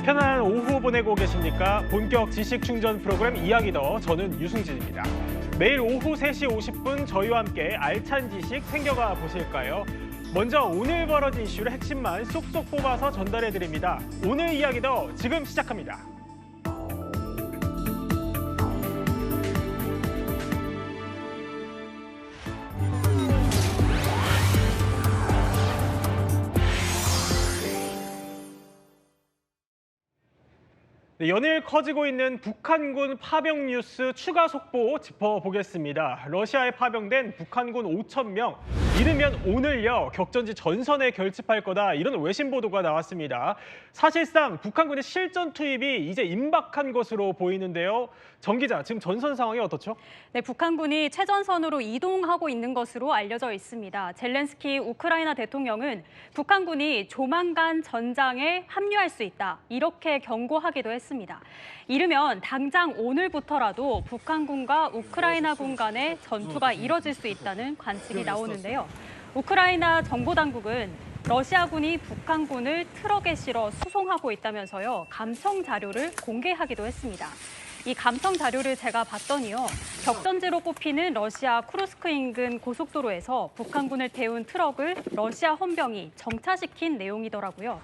편안한 오후 보내고 계십니까? 본격 지식 충전 프로그램 이야기더, 저는 유승진입니다. 매일 오후 3시 50분 저희와 함께 알찬 지식 챙겨가 보실까요? 먼저 오늘 벌어진 이슈를 핵심만 쏙쏙 뽑아서 전달해드립니다. 오늘 이야기더 지금 시작합니다. 연일 커지고 있는 북한군 파병 뉴스 추가 속보 짚어보겠습니다. 러시아에 파병된 북한군 5,000명, 이르면 오늘요 격전지 전선에 결집할 거다, 이런 외신 보도가 나왔습니다. 사실상 북한군의 실전 투입이 이제 임박한 것으로 보이는데요. 정 기자, 지금 전선 상황이 어떻죠? 네, 북한군이 최전선으로 이동하고 있는 것으로 알려져 있습니다. 젤렌스키 우크라이나 대통령은 북한군이 조만간 전장에 합류할 수 있다, 이렇게 경고하기도 했습니다. 이르면 당장 오늘부터라도 북한군과 우크라이나군 간의 전투가 이뤄질 수 있다는 관측이 나오는데요. 우크라이나 정보당국은 러시아군이 북한군을 트럭에 실어 수송하고 있다면서요, 감청 자료를 공개하기도 했습니다. 이 감청 자료를 제가 봤더니요, 격전지로 꼽히는 러시아 쿠르스크 인근 고속도로에서 북한군을 태운 트럭을 러시아 헌병이 정차시킨 내용이더라고요.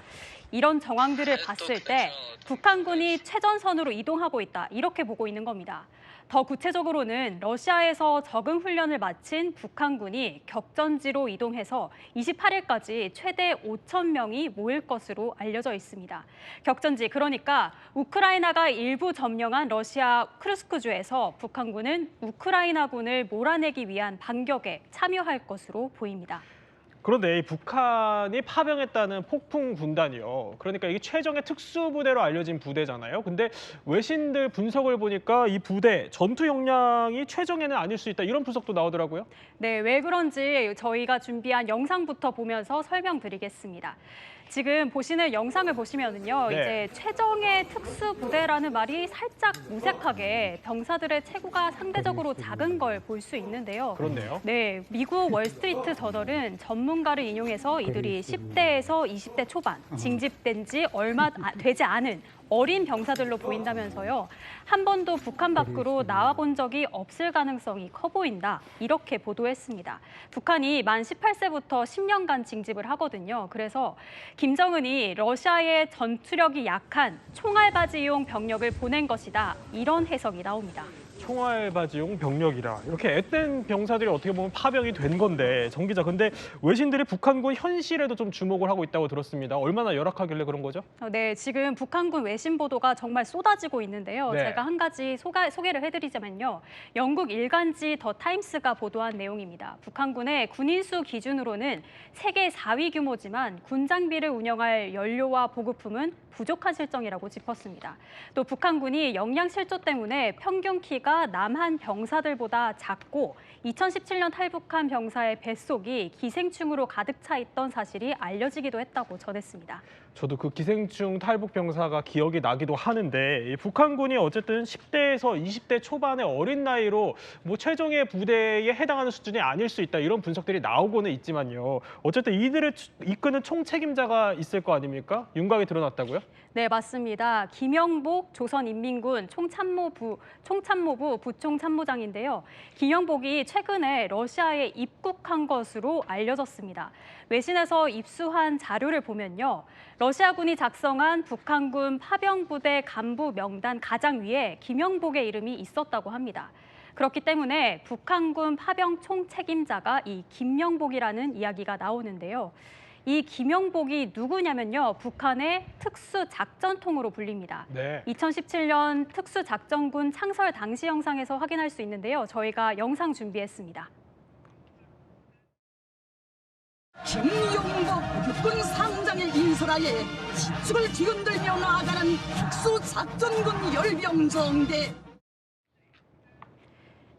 이런 정황들을 봤을 때 북한군이 최전선으로 이동하고 있다, 이렇게 보고 있는 겁니다. 더 구체적으로는 러시아에서 적응 훈련을 마친 북한군이 격전지로 이동해서 28일까지 최대 5,000명이 모일 것으로 알려져 있습니다. 격전지, 그러니까 우크라이나가 일부 점령한 러시아 크루스크주에서 북한군은 우크라이나군을 몰아내기 위한 반격에 참여할 것으로 보입니다. 그런데 이 북한이 파병했다는 폭풍 군단이요. 그러니까 이게 최정예 특수부대로 알려진 부대잖아요. 근데 외신들 분석을 보니까 이 부대 전투 역량이 최정예는 아닐 수 있다, 이런 분석도 나오더라고요. 네, 왜 그런지 저희가 준비한 영상부터 보면서 설명드리겠습니다. 지금 보시는 영상을 보시면은요, 네. 이제 최정예 특수부대라는 말이 살짝 무색하게 병사들의 체구가 상대적으로 작은 걸 볼 수 있는데요. 그렇네요. 네, 미국 월스트리트 저널은 전문가를 인용해서 이들이 10대에서 20대 초반, 징집된 지 얼마 되지 않은 어린 병사들로 보인다면서요. 한 번도 북한 밖으로 나와본 적이 없을 가능성이 커 보인다, 이렇게 보도했습니다. 북한이 만 18세부터 10년간 징집을 하거든요. 그래서 김정은이 러시아의 전투력이 약한 총알바지용 병력을 보낸 것이다, 이런 해석이 나옵니다. 총알바지용 병력이라, 이렇게 앳된 병사들이 어떻게 보면 파병이 된 건데, 정 기자, 근데 외신들이 북한군 현실에도 좀 주목을 하고 있다고 들었습니다. 얼마나 열악하길래 그런 거죠? 네, 지금 북한군 외신 보도가 정말 쏟아지고 있는데요. 네. 제가 한 가지 소개를 해드리자면요. 영국 일간지 더 타임스가 보도한 내용입니다. 북한군의 군인 수 기준으로는 세계 4위 규모지만 군 장비를 운영할 연료와 보급품은 부족한 실정이라고 짚었습니다. 또 북한군이 역량 실조 때문에 평균 키가 남한 병사들보다 작고 2017년 탈북한 병사의 뱃속이 기생충으로 가득 차 있던 사실이 알려지기도 했다고 전했습니다. 저도 그 기생충 탈북 병사가 기억이 나기도 하는데, 이 북한군이 어쨌든 10대에서 20대 초반의 어린 나이로 뭐 최정예 부대에 해당하는 수준이 아닐 수 있다, 이런 분석들이 나오고는 있지만요. 어쨌든 이들을 이끄는 총책임자가 있을 거 아닙니까? 윤곽이 드러났다고요? 네, 맞습니다. 김영복 조선인민군 총참모부 부총참모장인데요. 김영복이 최근에 러시아에 입국한 것으로 알려졌습니다. 외신에서 입수한 자료를 보면요, 러시아군이 작성한 북한군 파병부대 간부 명단 가장 위에 김영복의 이름이 있었다고 합니다. 그렇기 때문에 북한군 파병 총책임자가 이 김영복이라는 이야기가 나오는데요. 이 김영복이 누구냐면요, 북한의 특수작전통으로 불립니다. 네. 2017년 특수작전군 창설 당시 영상에서 확인할 수 있는데요. 저희가 영상 준비했습니다. 김용복 육군 상장의 인솔하에 지축을 뒤흔들며 나아가는 특수작전군 열병정대.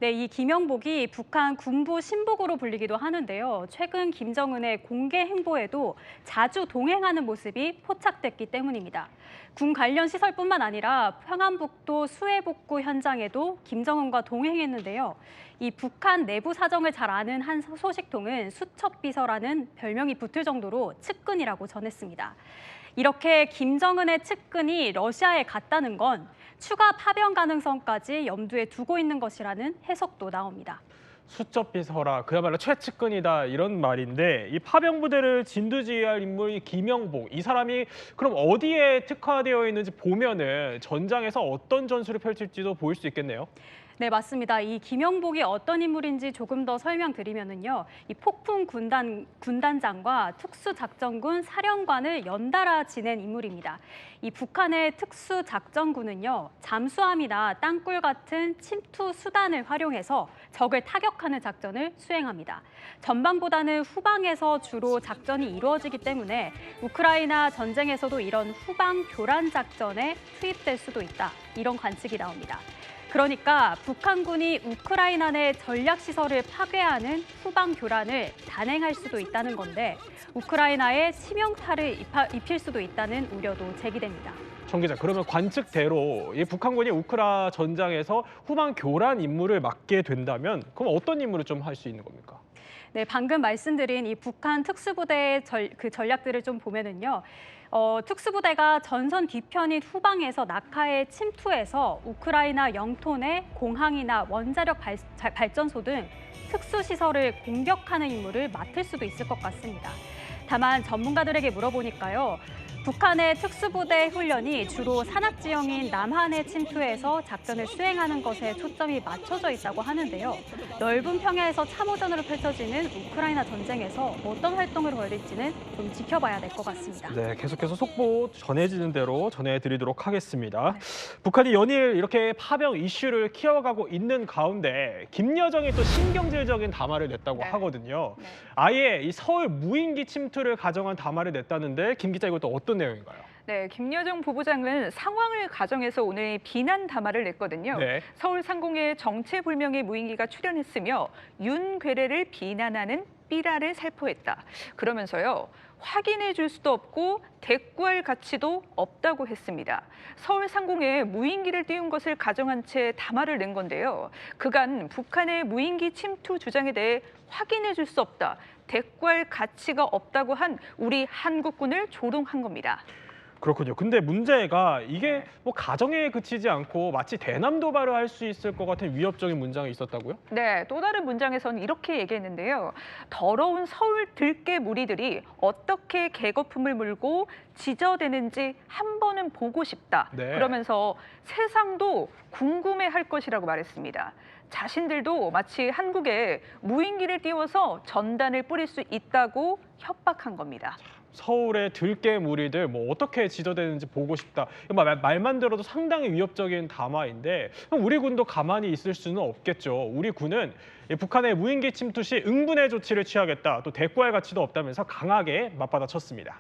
네, 이 김영복이 북한 군부 신복으로 불리기도 하는데요. 최근 김정은의 공개 행보에도 자주 동행하는 모습이 포착됐기 때문입니다. 군 관련 시설뿐만 아니라 평안북도 수해복구 현장에도 김정은과 동행했는데요. 이 북한 내부 사정을 잘 아는 한 소식통은 수첩비서라는 별명이 붙을 정도로 측근이라고 전했습니다. 이렇게 김정은의 측근이 러시아에 갔다는 건 추가 파병 가능성까지 염두에 두고 있는 것이라는 해석도 나옵니다. 수첩비서라 그야말로 최측근이다 이런 말인데 이 파병 부대를 진두지휘할 인물이 김영복 이 사람이 그럼 어디에 특화되어 있는지 보면은 전장에서 어떤 전술을 펼칠지도 보일 수 있겠네요. 네, 맞습니다. 이 김영복이 어떤 인물인지 조금 더 설명드리면은요. 이 폭풍 군단장과 특수작전군 사령관을 연달아 지낸 인물입니다. 이 북한의 특수작전군은요. 잠수함이나 땅굴 같은 침투 수단을 활용해서 적을 타격하는 작전을 수행합니다. 전방보다는 후방에서 주로 작전이 이루어지기 때문에 우크라이나 전쟁에서도 이런 후방 교란 작전에 투입될 수도 있다. 이런 관측이 나옵니다. 그러니까 북한군이 우크라이나 내 전략시설을 파괴하는 후방 교란을 단행할 수도 있다는 건데 우크라이나에 치명타를 입힐 수도 있다는 우려도 제기됩니다. 정 기자, 그러면 관측대로 이 북한군이 우크라 전장에서 후방 교란 임무를 맡게 된다면 그럼 어떤 임무를 좀 할 수 있는 겁니까? 네, 방금 말씀드린 이 북한 특수부대의 전략들을 좀 보면은요. 특수부대가 전선 뒤편인 후방에서 낙하에 침투해서 우크라이나 영토 내 공항이나 원자력 발전소 등 특수시설을 공격하는 임무를 맡을 수도 있을 것 같습니다. 다만 전문가들에게 물어보니까요. 북한의 특수부대 훈련이 주로 산악지형인 남한에 침투해서 작전을 수행하는 것에 초점이 맞춰져 있다고 하는데요. 넓은 평야에서 참호전으로 펼쳐지는 우크라이나 전쟁에서 어떤 활동을 벌일지는 좀 지켜봐야 될 것 같습니다. 네, 계속해서 속보 전해지는 대로 전해드리도록 하겠습니다. 북한이 연일 이렇게 파병 이슈를 키워가고 있는 가운데 김여정이 또 신경질적인 담화를 냈다고 하거든요. 아예 이 서울 무인기 침투를 가정한 담화를 냈다는데 김 기자 이것도 어떤 내용인가요? 네, 김여정 부부장은 상황을 가정해서 오늘 비난 담화를 냈거든요. 네. 서울 상공에 정체불명의 무인기가 출현했으며 윤괴뢰를 비난하는 삐라를 살포했다. 그러면서요. 확인해 줄 수도 없고 대꾸할 가치도 없다고 했습니다. 서울 상공에 무인기를 띄운 것을 가정한 채 담화를 낸 건데요. 그간 북한의 무인기 침투 주장에 대해 확인해 줄 수 없다. 대꾸할 가치가 없다고 한 우리 한국군을 조롱한 겁니다. 그렇군요. 근데 문제가 이게 뭐 가정에 그치지 않고 마치 대남 도발을 할 수 있을 것 같은 위협적인 문장이 있었다고요? 네, 또 다른 문장에서는 이렇게 얘기했는데요. 더러운 서울 들깨 무리들이 어떻게 개거품을 물고 지저대는지 한 번은 보고 싶다. 네. 그러면서 세상도 궁금해할 것이라고 말했습니다. 자신들도 마치 한국에 무인기를 띄워서 전단을 뿌릴 수 있다고 협박한 겁니다. 서울의 들깨 무리들 뭐 어떻게 지저대는지 보고 싶다. 말만 들어도 상당히 위협적인 담화인데 우리 군도 가만히 있을 수는 없겠죠. 우리 군은 북한의 무인기 침투 시 응분의 조치를 취하겠다. 또 대꾸할 가치도 없다면서 강하게 맞받아쳤습니다.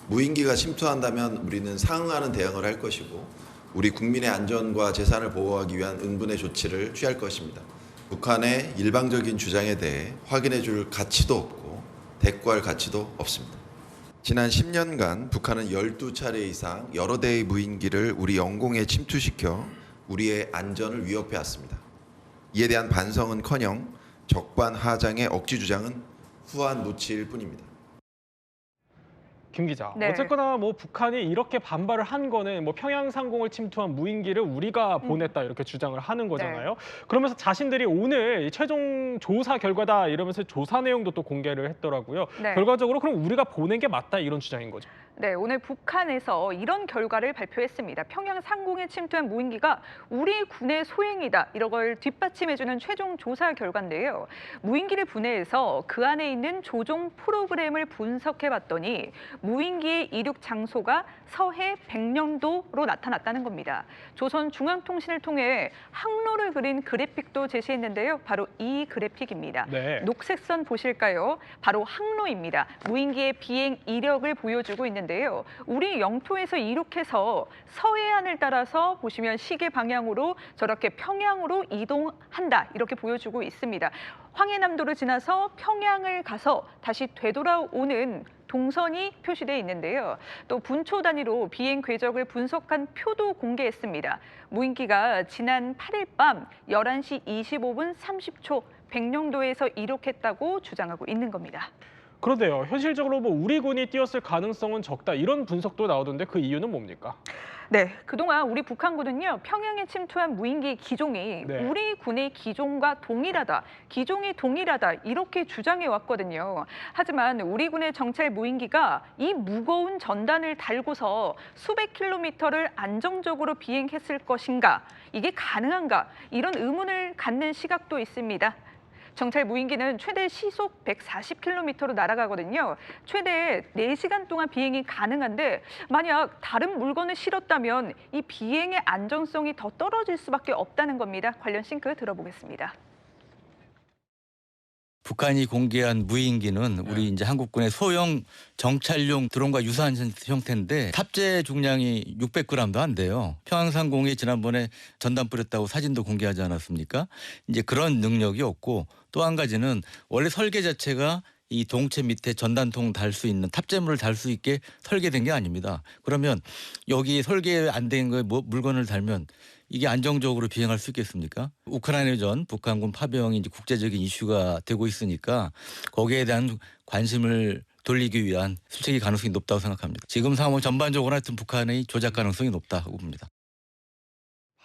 무인기가 침투한다면 우리는 상응하는 대응을 할 것이고 우리 국민의 안전과 재산을 보호하기 위한 응분의 조치를 취할 것입니다. 북한의 일방적인 주장에 대해 확인해 줄 가치도 없고 대꾸할 가치도 없습니다. 지난 10년간 북한은 12차례 이상 여러 대의 무인기를 우리 영공에 침투시켜 우리의 안전을 위협해 왔습니다. 이에 대한 반성은커녕 적반하장의 억지 주장은 후한 무치일 뿐입니다. 김 기자, 네. 어쨌거나 뭐 북한이 이렇게 반발을 한 거는 뭐 평양 상공을 침투한 무인기를 우리가 보냈다 이렇게 주장을 하는 거잖아요. 그러면서 자신들이 오늘 최종 조사 결과다 이러면서 조사 내용도 또 공개를 했더라고요. 네. 결과적으로 그럼 우리가 보낸 게 맞다 이런 주장인 거죠. 네, 오늘 북한에서 이런 결과를 발표했습니다. 평양 상공에 침투한 무인기가 우리 군의 소행이다. 이런 걸 뒷받침해주는 최종 조사 결과인데요. 무인기를 분해해서 그 안에 있는 조종 프로그램을 분석해봤더니 무인기의 이륙 장소가 서해 백령도로 나타났다는 겁니다. 조선중앙통신을 통해 항로를 그린 그래픽도 제시했는데요. 바로 이 그래픽입니다. 네. 녹색선 보실까요? 바로 항로입니다. 무인기의 비행 이력을 보여주고 있는데 있는데요. 우리 영토에서 이륙해서 서해안을 따라서 보시면 시계 방향으로 저렇게 평양으로 이동한다 이렇게 보여주고 있습니다. 황해남도를 지나서 평양을 가서 다시 되돌아오는 동선이 표시되어 있는데요. 또 분초 단위로 비행 궤적을 분석한 표도 공개했습니다. 무인기가 지난 8일 밤 11시 25분 30초 백령도에서 이륙했다고 주장하고 있는 겁니다. 그런데요, 현실적으로 뭐 우리 군이 뛰었을 가능성은 적다 이런 분석도 나오던데 그 이유는 뭡니까? 네, 그동안 우리 북한군은요, 평양에 침투한 무인기 기종이 네. 우리 군의 기종과 동일하다, 기종이 동일하다 이렇게 주장해 왔거든요. 하지만 우리 군의 정찰 무인기가 이 무거운 전단을 달고서 수백 킬로미터를 안정적으로 비행했을 것인가, 이게 가능한가, 이런 의문을 갖는 시각도 있습니다. 정찰 무인기는 최대 시속 140km로 날아가거든요. 최대 4시간 동안 비행이 가능한데 만약 다른 물건을 실었다면 이 비행의 안정성이 더 떨어질 수밖에 없다는 겁니다. 관련 싱크 들어보겠습니다. 북한이 공개한 무인기는 우리 이제 한국군의 소형 정찰용 드론과 유사한 형태인데 탑재 중량이 600g도 안 돼요. 평양상공에 지난번에 전단 뿌렸다고 사진도 공개하지 않았습니까? 이제 그런 능력이 없고 또 한 가지는 원래 설계 자체가 이 동체 밑에 전단통 달 수 있는 탑재물을 달 수 있게 설계된 게 아닙니다. 그러면 여기 설계 안 된 거에 물건을 달면 이게 안정적으로 비행할 수 있겠습니까? 우크라이나전 북한군 파병이 이제 국제적인 이슈가 되고 있으니까 거기에 대한 관심을 돌리기 위한 수색의 가능성이 높다고 생각합니다. 지금 상황은 전반적으로 하여튼 북한의 조작 가능성이 높다고 봅니다.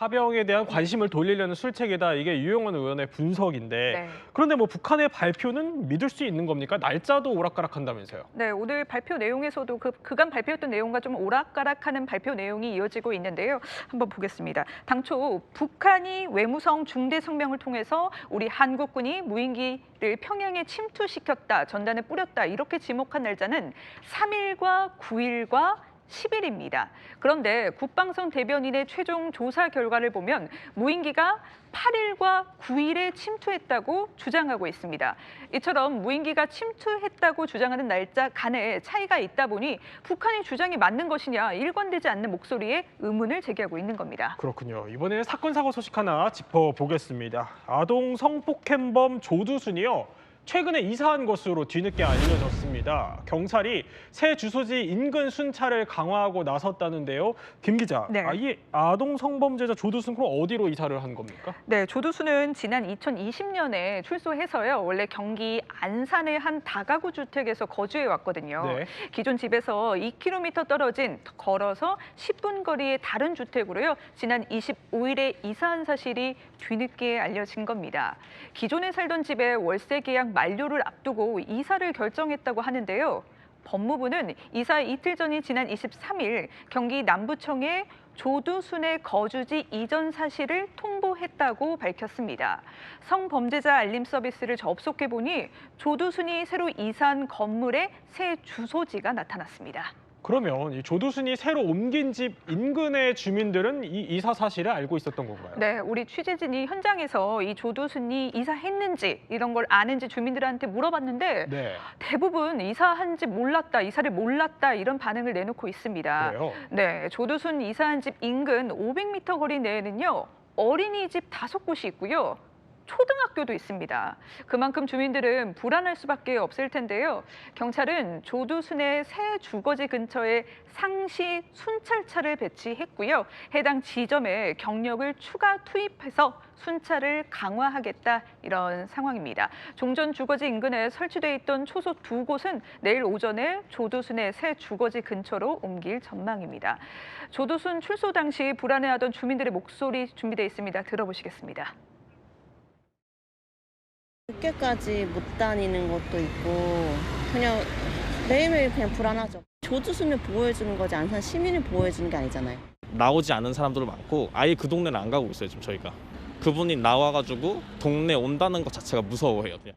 파병에 대한 관심을 돌리려는 술책이다. 이게 유영원 의원의 분석인데 네. 그런데 뭐 북한의 발표는 믿을 수 있는 겁니까? 날짜도 오락가락한다면서요. 네, 오늘 발표 내용에서도 그간 발표했던 내용과 좀 오락가락하는 발표 내용이 이어지고 있는데요. 한번 보겠습니다. 당초 북한이 외무성 중대 성명을 통해서 우리 한국군이 무인기를 평양에 침투시켰다, 전단을 뿌렸다 이렇게 지목한 날짜는 3일과 9일과 10일입니다. 그런데 국방성 대변인의 최종 조사 결과를 보면 무인기가 8일과 9일에 침투했다고 주장하고 있습니다. 이처럼 무인기가 침투했다고 주장하는 날짜 간에 차이가 있다 보니 북한의 주장이 맞는 것이냐 일관되지 않는 목소리에 의문을 제기하고 있는 겁니다. 그렇군요. 이번에는 사건 사고 소식 하나 짚어보겠습니다. 아동 성폭행범 조두순이요. 최근에 이사한 것으로 뒤늦게 알려졌습니다. 경찰이 새 주소지 인근 순찰을 강화하고 나섰다는데요. 김 기자, 네. 이 아동 성범죄자 조두순 그럼 어디로 이사를 한 겁니까? 네, 조두순은 지난 2020년에 출소해서요. 원래 경기 안산의 한 다가구 주택에서 거주해 왔거든요. 네. 기존 집에서 2km 떨어진 걸어서 10분 거리의 다른 주택으로요. 지난 25일에 이사한 사실이 뒤늦게 알려진 겁니다. 기존에 살던 집에 월세 계약 만료를 앞두고 이사를 결정했다고 하는데요. 법무부는 이사 이틀 전인 지난 23일 경기 남부청에 조두순의 거주지 이전 사실을 통보했다고 밝혔습니다. 성범죄자 알림 서비스를 접속해 보니 조두순이 새로 이사한 건물의 새 주소지가 나타났습니다. 그러면 이 조두순이 새로 옮긴 집 인근의 주민들은 이 이사 사실을 알고 있었던 건가요? 네, 우리 취재진이 현장에서 이 조두순이 이사했는지 이런 걸 아는지 주민들한테 물어봤는데 네. 대부분 이사한지 몰랐다, 이사를 몰랐다 이런 반응을 내놓고 있습니다. 그래요? 네, 조두순 이사한 집 인근 500m 거리 내에는요. 어린이집 5곳이 있고요. 초등학교도 있습니다. 그만큼 주민들은 불안할 수밖에 없을 텐데요. 경찰은 조두순의 새 주거지 근처에 상시 순찰차를 배치했고요. 해당 지점에 경력을 추가 투입해서 순찰을 강화하겠다 이런 상황입니다. 종전 주거지 인근에 설치돼 있던 초소 2곳은 내일 오전에 조두순의 새 주거지 근처로 옮길 전망입니다. 조두순 출소 당시 불안해하던 주민들의 목소리 준비돼 있습니다. 들어보시겠습니다. 학교까지 못 다니는 것도 있고 그냥 매일매일 그냥 불안하죠. 조두순을 보호해주는 거지 안산 시민을 보호해주는 게 아니잖아요. 나오지 않은 사람들도 많고 아예 그 동네는 안 가고 있어요. 지금 저희가. 그분이 나와가지고 동네 온다는 것 자체가 무서워해요. 그냥.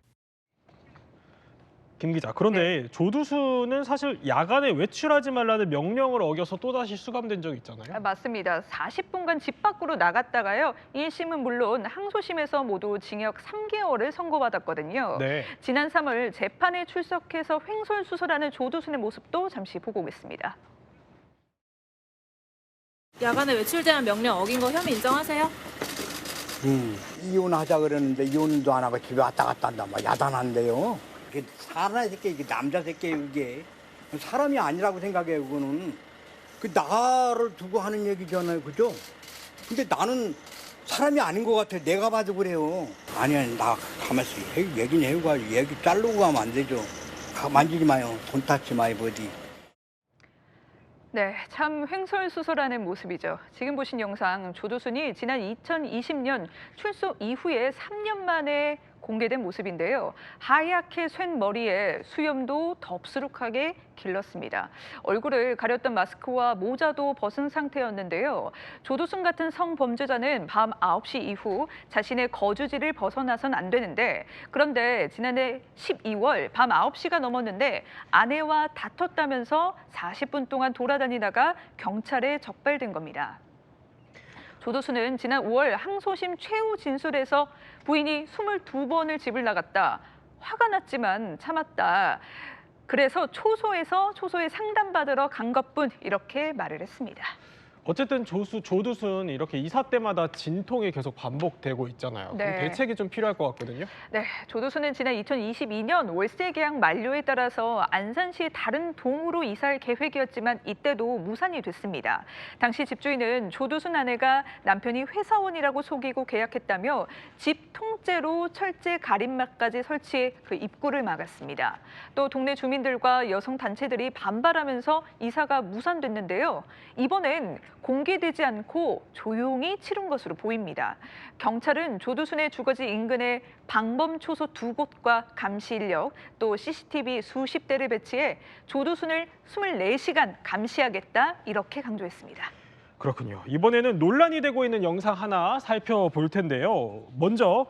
김 기자, 그런데 조두순은 사실 야간에 외출하지 말라는 명령을 어겨서 또다시 수감된 적이 있잖아요. 맞습니다. 40분간 집 밖으로 나갔다가요. 1심은 물론 항소심에서 모두 징역 3개월을 선고받았거든요. 네. 지난 3월 재판에 출석해서 횡설수설하는 조두순의 모습도 잠시 보고 오겠습니다. 야간에 외출제한 명령 어긴 거 혐의 인정하세요? 이혼하자 그러는데 이혼도 안 하고 집에 왔다 갔다 한다. 막 야단한데요. 이게 사람 새끼, 이게 남자 새끼 이게 사람이 아니라고 생각해요. 그거는 그 나를 두고 하는 얘기잖아요, 그죠? 근데 나는 사람이 아닌 것 같아. 내가 봐도 그래요. 아니야, 나 가만있어. 얘기는 해고 가지고 얘기 자르고 가면 안 되죠. 만지지 마요. 돈 탓지 마요, 버디. 네, 참 횡설수설하는 모습이죠. 지금 보신 영상, 조두순이 지난 2020년 출소 이후에 3년 만에 공개된 모습인데요. 하얗게 쇳 머리에 수염도 덥수룩하게 길렀습니다. 얼굴을 가렸던 마스크와 모자도 벗은 상태였는데요. 조두순 같은 성범죄자는 밤 9시 이후 자신의 거주지를 벗어나선 안 되는데, 그런데 지난해 12월 밤 9시가 넘었는데 아내와 다퉜다면서 40분 동안 돌아다니다가 경찰에 적발된 겁니다. 조두순은 지난 5월 항소심 최후 진술에서 부인이 22번을 집을 나갔다. 화가 났지만 참았다. 그래서 초소에 상담받으러 간 것뿐, 이렇게 말을 했습니다. 어쨌든 조두순 이렇게 이사 때마다 진통이 계속 반복되고 있잖아요. 그럼 네. 대책이 좀 필요할 것 같거든요. 네, 조두순은 지난 2022년 월세 계약 만료에 따라서 안산시 다른 동으로 이사할 계획이었지만 이때도 무산이 됐습니다. 당시 집주인은 조두순 아내가 남편이 회사원이라고 속이고 계약했다며 집 통째로 철제 가림막까지 설치해 그 입구를 막았습니다. 또 동네 주민들과 여성 단체들이 반발하면서 이사가 무산됐는데요. 이번엔 공개되지 않고 조용히 치른 것으로 보입니다. 경찰은 조두순의 주거지 인근에 방범 초소 2곳과 감시 인력, 또 CCTV 수십 대를 배치해 조두순을 24시간 감시하겠다, 이렇게 강조했습니다. 그렇군요. 이번에는 논란이 되고 있는 영상 하나 살펴볼 텐데요. 먼저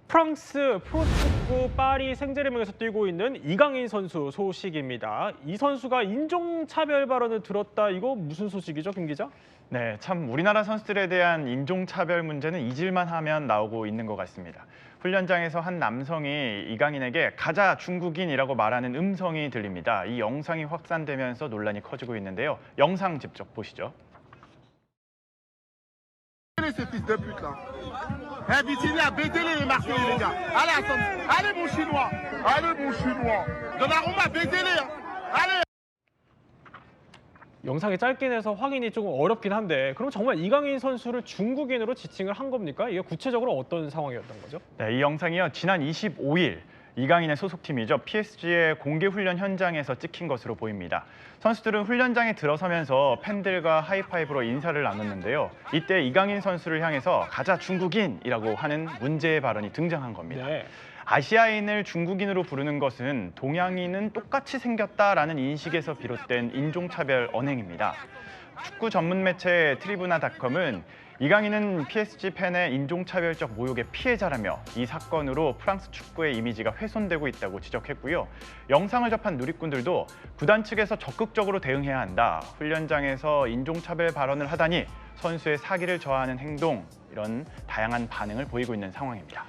프랑스 프로축구 파리 생제르맹에서 뛰고 있는 이강인 선수 소식입니다. 이 선수가 인종차별 발언을 들었다. 이거 무슨 소식이죠, 김 기자? 네, 참 우리나라 선수들에 대한 인종차별 문제는 잊을만 하면 나오고 있는 것 같습니다. 훈련장에서 한 남성이 이강인에게 가자 중국인이라고 말하는 음성이 들립니다. 이 영상이 확산되면서 논란이 커지고 있는데요. 영상 직접 보시죠. Ce fils de pute là. Invitez-les à baiser les Marseillais les gars. Allez mon chinois. Allez mon chinois. Donnarumma baisez-les. Allez. 영상이 짧게 내서 확인이 조금 어렵긴 한데, 그럼 정말 이강인 선수를 중국인으로 지칭을 한 겁니까? 이게 구체적으로 어떤 상황이었던 거죠? 네, 이 영상이요. 지난 25일 이강인의 소속팀이죠. PSG의 공개 훈련 현장에서 찍힌 것으로 보입니다. 선수들은 훈련장에 들어서면서 팬들과 하이파이브로 인사를 나눴는데요. 이때 이강인 선수를 향해서 가자 중국인이라고 하는 문제의 발언이 등장한 겁니다. 네. 아시아인을 중국인으로 부르는 것은 동양인은 똑같이 생겼다라는 인식에서 비롯된 인종차별 언행입니다. 축구 전문 매체 트리부나닷컴은 이강인은 PSG 팬의 인종차별적 모욕의 피해자라며 이 사건으로 프랑스 축구의 이미지가 훼손되고 있다고 지적했고요. 영상을 접한 누리꾼들도 구단 측에서 적극적으로 대응해야 한다. 훈련장에서 인종차별 발언을 하다니 선수의 사기를 저하하는 행동, 이런 다양한 반응을 보이고 있는 상황입니다.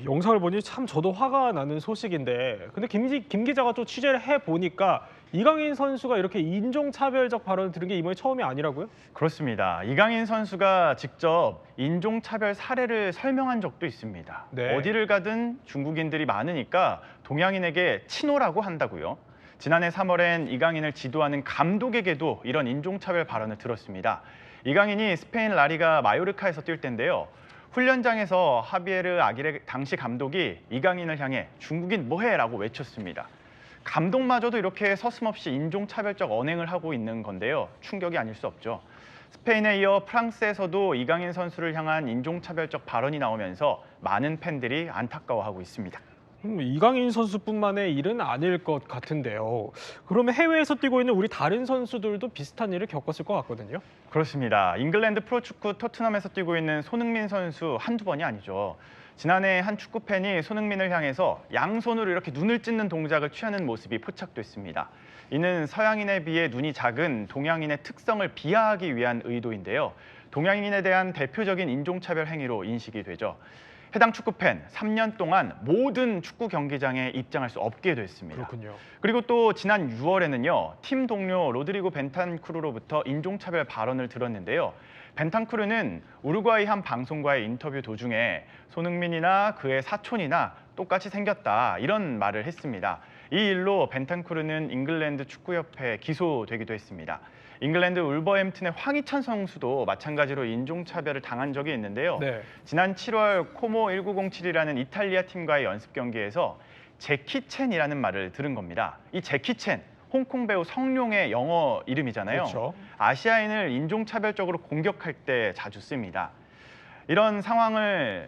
영상을 보니 참 저도 화가 나는 소식인데, 근데 김 기자가 또 취재를 해보니까 이강인 선수가 이렇게 인종차별적 발언을 들은 게 이번이 처음이 아니라고요? 그렇습니다. 이강인 선수가 직접 인종차별 사례를 설명한 적도 있습니다. 네. 어디를 가든 중국인들이 많으니까 동양인에게 친오라고 한다고요. 지난해 3월엔 이강인을 지도하는 감독에게도 이런 인종차별 발언을 들었습니다. 이강인이 스페인 라리가 마요르카에서 뛸 때인데요. 훈련장에서 하비에르 아기레 당시 감독이 이강인을 향해 중국인 뭐해? 라고 외쳤습니다. 감독마저도 이렇게 서슴없이 인종차별적 언행을 하고 있는 건데요. 충격이 아닐 수 없죠. 스페인에 이어 프랑스에서도 이강인 선수를 향한 인종차별적 발언이 나오면서 많은 팬들이 안타까워하고 있습니다. 이강인 선수뿐만의 일은 아닐 것 같은데요. 그러면 해외에서 뛰고 있는 우리 다른 선수들도 비슷한 일을 겪었을 것 같거든요. 그렇습니다. 잉글랜드 프로축구 토트넘에서 뛰고 있는 손흥민 선수 한두 번이 아니죠. 지난해 한 축구팬이 손흥민을 향해서 양손으로 이렇게 눈을 찢는 동작을 취하는 모습이 포착됐습니다. 이는 서양인에 비해 눈이 작은 동양인의 특성을 비하하기 위한 의도인데요. 동양인에 대한 대표적인 인종차별 행위로 인식이 되죠. 해당 축구팬 3년 동안 모든 축구 경기장에 입장할 수 없게 됐습니다. 그렇군요. 그리고 또 지난 6월에는요. 팀 동료 로드리고 벤탄쿠르로부터 인종차별 발언을 들었는데요. 벤탄쿠르는 우루과이 한 방송과의 인터뷰 도중에 손흥민이나 그의 사촌이나 똑같이 생겼다 이런 말을 했습니다. 이 일로 벤탄쿠르는 잉글랜드 축구협회에 기소되기도 했습니다. 잉글랜드 울버햄튼의 황희찬 선수도 마찬가지로 인종차별을 당한 적이 있는데요. 네. 지난 7월 코모 1907이라는 이탈리아 팀과의 연습 경기에서 제키 첸이라는 말을 들은 겁니다. 이 제키 첸, 홍콩 배우 성룡의 영어 이름이잖아요. 그렇죠. 아시아인을 인종차별적으로 공격할 때 자주 씁니다. 이런 상황을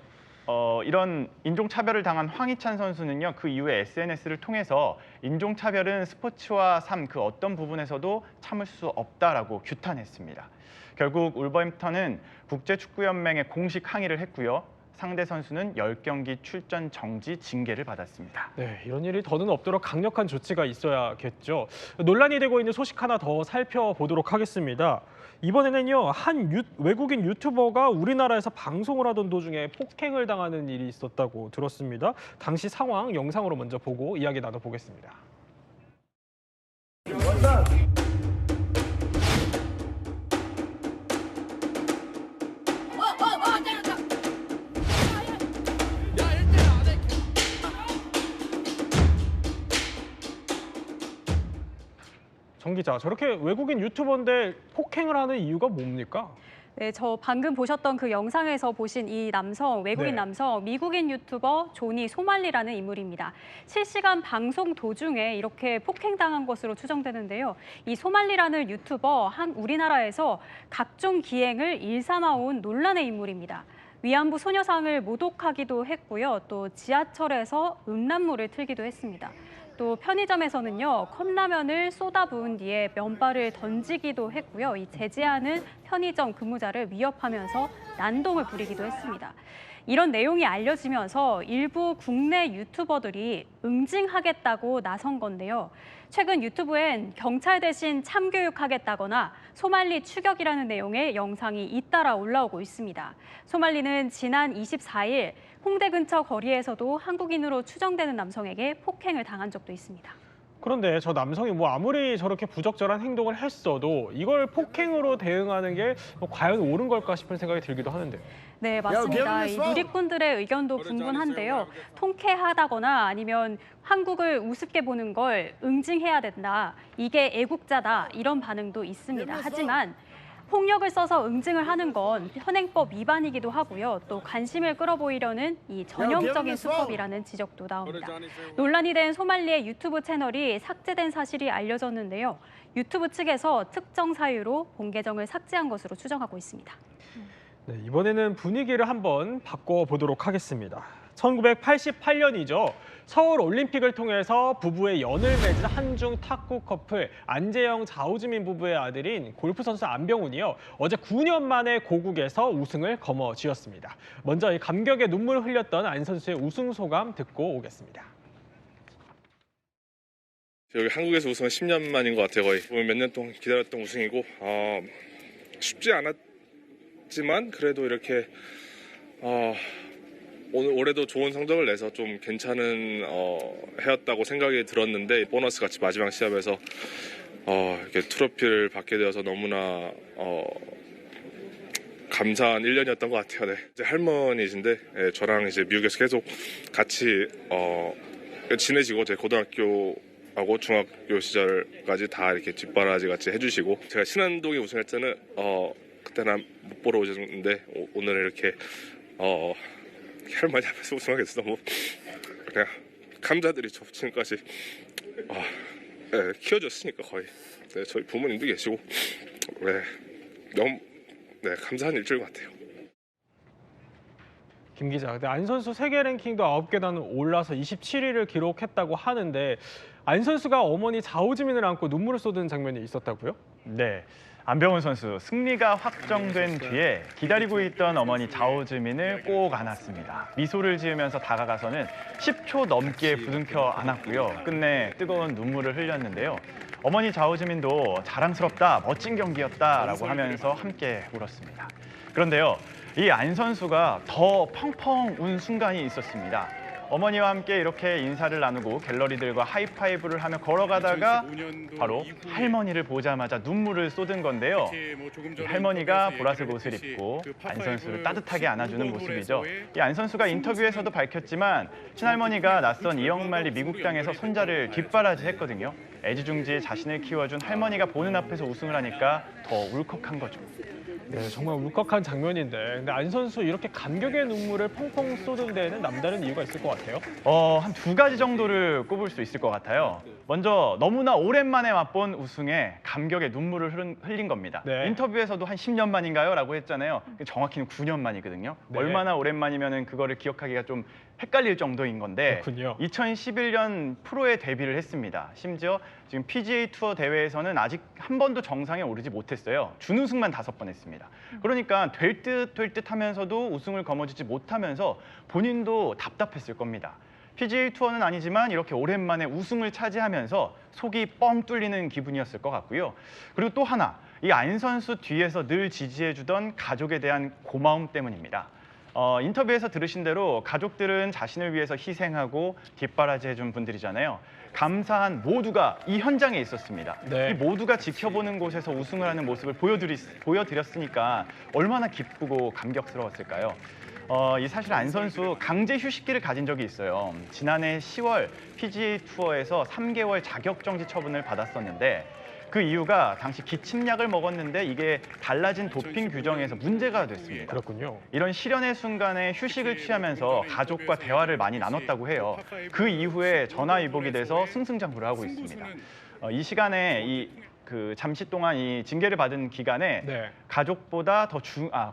이런 인종차별을 당한 황희찬 선수는요. 그 이후에 SNS를 통해서 인종차별은 스포츠와 삶 그 어떤 부분에서도 참을 수 없다라고 규탄했습니다. 결국 울버햄턴은 국제축구연맹에 공식 항의를 했고요. 상대 선수는 10경기 출전 정지 징계를 받았습니다. 네, 이런 일이 더는 없도록 강력한 조치가 있어야겠죠. 논란이 되고 있는 소식 하나 더 살펴보도록 하겠습니다. 이번에는요, 한 외국인 유튜버가 우리나라에서 방송을 하던 도중에 폭행을 당하는 일이 있었다고 들었습니다. 당시 상황 영상으로 먼저 보고 이야기 나눠보겠습니다. 정 기자, 저렇게 외국인 유튜버인데 폭행을 하는 이유가 뭡니까? 네, 저 방금 보셨던 그 영상에서 보신 이 남성, 외국인 네. 남성, 미국인 유튜버 조니 소말리라는 인물입니다. 실시간 방송 도중에 이렇게 폭행당한 것으로 추정되는데요. 이 소말리라는 유튜버, 우리나라에서 각종 기행을 일삼아온 논란의 인물입니다. 위안부 소녀상을 모독하기도 했고요. 또 지하철에서 음란물을 틀기도 했습니다. 또 편의점에서는요, 컵라면을 쏟아부은 뒤에 면발을 던지기도 했고요. 이 제지하는 편의점 근무자를 위협하면서 난동을 부리기도 했습니다. 이런 내용이 알려지면서 일부 국내 유튜버들이 응징하겠다고 나선 건데요. 최근 유튜브엔 경찰 대신 참교육하겠다거나 소말리 추격이라는 내용의 영상이 잇따라 올라오고 있습니다. 소말리는 지난 24일 홍대 근처 거리에서도 한국인으로 추정되는 남성에게 폭행을 당한 적도 있습니다. 그런데 저 남성이 뭐 아무리 저렇게 부적절한 행동을 했어도 이걸 폭행으로 대응하는 게 과연 옳은 걸까 싶은 생각이 들기도 하는데요. 네, 맞습니다. 이 누리꾼들의 의견도 분분한데요. 통쾌하다거나 아니면 한국을 우습게 보는 걸 응징해야 된다. 이게 애국자다. 이런 반응도 있습니다. 하지만 폭력을 써서 응징을 하는 건 현행법 위반이기도 하고요. 또 관심을 끌어보이려는 이 전형적인 수법이라는 지적도 나옵니다. 논란이 된 소말리의 유튜브 채널이 삭제된 사실이 알려졌는데요. 유튜브 측에서 특정 사유로 본 계정을 삭제한 것으로 추정하고 있습니다. 네, 이번에는 분위기를 한번 바꿔보도록 하겠습니다. 1988년이죠. 서울 올림픽을 통해서 부부의 연을 맺은 한중 탁구 커플 안재영, 자오즈민 부부의 아들인 골프 선수 안병훈이요. 어제 9년 만에 고국에서 우승을 거머쥐었습니다. 먼저 이 감격에 눈물을 흘렸던 안 선수의 우승 소감 듣고 오겠습니다. 여기 한국에서 우승은 10년 만인 것 같아요. 거의 몇 년 동안 기다렸던 우승이고 쉽지 않았지만 그래도 이렇게 올해도 좋은 성적을 내서 좀 괜찮은 해였다고 생각이 들었는데 보너스 같이 마지막 시합에서 이렇게 트로피를 받게 되어서 너무나 감사한 1년이었던 것 같아요. 네. 이제 할머니신데 저랑 이제 미국에서 계속 같이 지내시고 제 고등학교하고 중학교 시절까지 다 이렇게 뒷바라지 같이 해주시고 제가 신안동에 우승할 때는 그때는 못 보러 오셨는데 오늘 이렇게 할머니 앞에서 우승하게 돼서 너무 그냥 감자들이죠. 지금까지 키워줬으니까 거의 저희 부모님도 계시고 너무 감사한 일주일 같아요. 김 기자, 근데 안 선수 세계 랭킹도 9계단을 올라서 27위를 기록했다고 하는데 안 선수가 어머니 자오즈민을 안고 눈물을 쏟은 장면이 있었다고요? 네. 안병훈 선수 승리가 확정된 뒤에 기다리고 있던 어머니 자오즈민을 꼭 안았습니다. 미소를 지으면서 다가가서는 10초 넘게 부둥켜 안았고요. 끝내 뜨거운 눈물을 흘렸는데요. 어머니 자오즈민도 자랑스럽다, 멋진 경기였다라고 하면서 함께 울었습니다. 그런데요, 이 안 선수가 더 펑펑 운 순간이 있었습니다. 어머니와 함께 이렇게 인사를 나누고 갤러리들과 하이파이브를 하며 걸어가다가 바로 할머니를 보자마자 눈물을 쏟은 건데요. 할머니가 보라색 옷을 입고 안 선수를 따뜻하게 안아주는 모습이죠. 이 안 선수가 인터뷰에서도 밝혔지만 친할머니가 낯선 이영만리 미국 땅에서 손자를 뒷바라지했거든요. 애지중지 자신을 키워준 할머니가 보는 앞에서 우승을 하니까 더 울컥한 거죠. 네, 정말 울컥한 장면인데, 근데 안 선수 이렇게 감격의 눈물을 펑펑 쏟은 데에는 남다른 이유가 있을 것 같아요. 한 2가지 정도를 꼽을 수 있을 것 같아요. 먼저 너무나 오랜만에 맛본 우승에 감격의 눈물을 흘린 겁니다. 네. 인터뷰에서도 한 10년 만인가요? 라고 했잖아요. 정확히는 9년 만이거든요. 네. 얼마나 오랜만이면 그거를 기억하기가 좀 헷갈릴 정도인 건데 그렇군요. 2011년 프로에 데뷔를 했습니다. 심지어 지금 PGA 투어 대회에서는 아직 한 번도 정상에 오르지 못했어요. 준우승만 5번 했습니다. 그러니까 될 듯 하면서도 우승을 거머쥐지 못하면서 본인도 답답했을 겁니다. PGA 투어는 아니지만 이렇게 오랜만에 우승을 차지하면서 속이 뻥 뚫리는 기분이었을 것 같고요. 그리고 또 하나, 이 안 선수 뒤에서 늘 지지해주던 가족에 대한 고마움 때문입니다. 인터뷰에서 들으신 대로 가족들은 자신을 위해서 희생하고 뒷바라지해준 분들이잖아요. 감사한 모두가 이 현장에 있었습니다. 네. 이 모두가 지켜보는 곳에서 우승을 하는 모습을 보여드렸으니까 얼마나 기쁘고 감격스러웠을까요? 이 사실 안 선수 강제 휴식기를 가진 적이 있어요. 지난해 10월 PGA 투어에서 3개월 자격정지 처분을 받았었는데 그 이유가 당시 기침약을 먹었는데 이게 달라진 도핑 규정에서 문제가 됐습니다. 그렇군요. 이런 실현의 순간에 휴식을 취하면서 가족과 대화를 많이 나눴다고 해요. 그 이후에 전화위복이 돼서 승승장구를 하고 있습니다. 이 시간에 잠시 동안 이 징계를 받은 기간에 네. 가족보다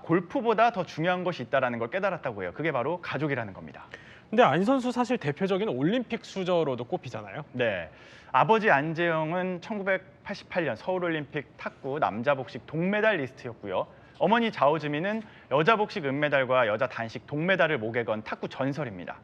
골프보다 더 중요한 것이 있다는 걸 깨달았다고 해요. 그게 바로 가족이라는 겁니다. 근데 안 선수 사실 대표적인 올림픽 수저로도 꼽히잖아요. 네. 아버지 안재영은 1988년 서울올림픽 탁구 남자 복식 동메달리스트였고요. 어머니 자오즈미는 여자 복식 은메달과 여자 단식 동메달을 목에 건 탁구 전설입니다.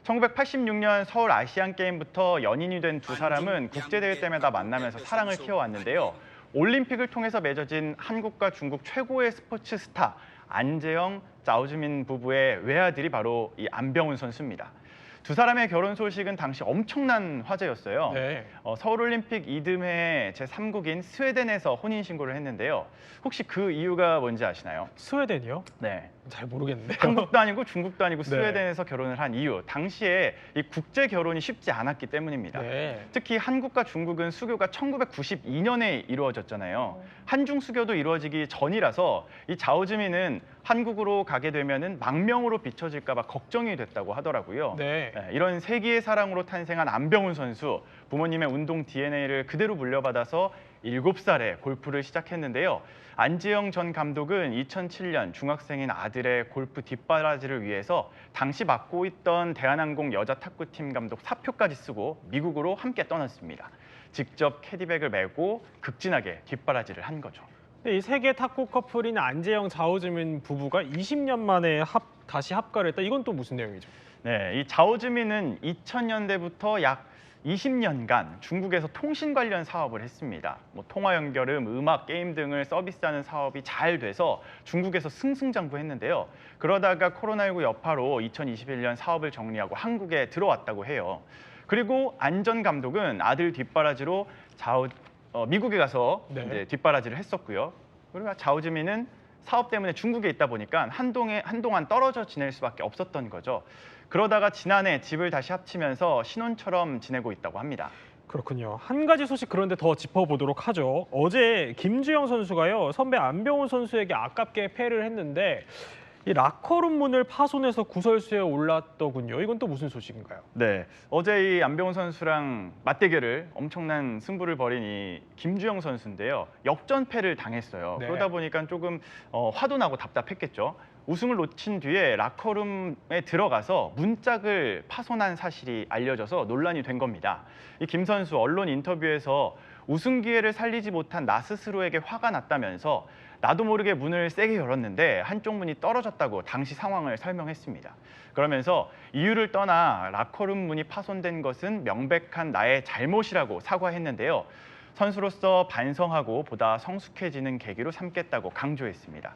1986년 서울 아시안게임부터 연인이 된 두 사람은 국제대회 때마다 만나면서 사랑을 키워왔는데요. 올림픽을 통해서 맺어진 한국과 중국 최고의 스포츠 스타 안재영, 자오즈민 부부의 외아들이 바로 이 안병훈 선수입니다. 두 사람의 결혼 소식은 당시 엄청난 화제였어요. 네. 서울올림픽 이듬해 제3국인 스웨덴에서 혼인신고를 했는데요. 혹시 그 이유가 뭔지 아시나요? 스웨덴이요? 네. 잘 모르겠는데요. 한국도 아니고 중국도 아니고 네. 스웨덴에서 결혼을 한 이유. 당시에 이 국제 결혼이 쉽지 않았기 때문입니다. 네. 특히 한국과 중국은 수교가 1992년에 이루어졌잖아요. 한중 수교도 이루어지기 전이라서 이 자오즈민은 한국으로 가게 되면은 망명으로 비춰질까 봐 걱정이 됐다고 하더라고요. 네. 이런 세기의 사랑으로 탄생한 안병훈 선수, 부모님의 운동 DNA를 그대로 물려받아서 7살에 골프를 시작했는데요. 안지영 전 감독은 2007년 중학생인 아들의 골프 뒷바라지를 위해서 당시 맡고 있던 대한항공 여자 탁구팀 감독 사표까지 쓰고 미국으로 함께 떠났습니다. 직접 캐디백을 메고 극진하게 뒷바라지를 한 거죠. 이 세계 탁구 커플인 안재영, 자오즈민 부부가 20년 만에 다시 합가를 했다. 이건 또 무슨 내용이죠? 네, 이 자오즈민은 2000년대부터 약 20년간 중국에서 통신 관련 사업을 했습니다. 통화 연결음, 음악, 게임 등을 서비스하는 사업이 잘 돼서 중국에서 승승장구했는데요. 그러다가 코로나19 여파로 2021년 사업을 정리하고 한국에 들어왔다고 해요. 그리고 안 전 감독은 아들 뒷바라지로 미국에 가서 네. 이제 뒷바라지를 했었고요. 그리고 자오즈민은 사업 때문에 중국에 있다 보니까 한동안 떨어져 지낼 수밖에 없었던 거죠. 그러다가 지난해 집을 다시 합치면서 신혼처럼 지내고 있다고 합니다. 그렇군요. 한 가지 소식 그런데 더 짚어보도록 하죠. 어제 김주영 선수가요, 선배 안병훈 선수에게 아깝게 패를 했는데 이 라커룸 문을 파손해서 구설수에 올랐더군요. 이건 또 무슨 소식인가요? 네, 어제 이 안병훈 선수랑 맞대결을 엄청난 승부를 벌인 이 김주영 선수인데요. 역전패를 당했어요. 네. 그러다 보니까 조금 화도 나고 답답했겠죠. 우승을 놓친 뒤에 라커룸에 들어가서 문짝을 파손한 사실이 알려져서 논란이 된 겁니다. 이 김 선수 언론 인터뷰에서 우승 기회를 살리지 못한 나 스스로에게 화가 났다면서 나도 모르게 문을 세게 열었는데 한쪽 문이 떨어졌다고 당시 상황을 설명했습니다. 그러면서 이유를 떠나 라커룸 문이 파손된 것은 명백한 나의 잘못이라고 사과했는데요. 선수로서 반성하고 보다 성숙해지는 계기로 삼겠다고 강조했습니다.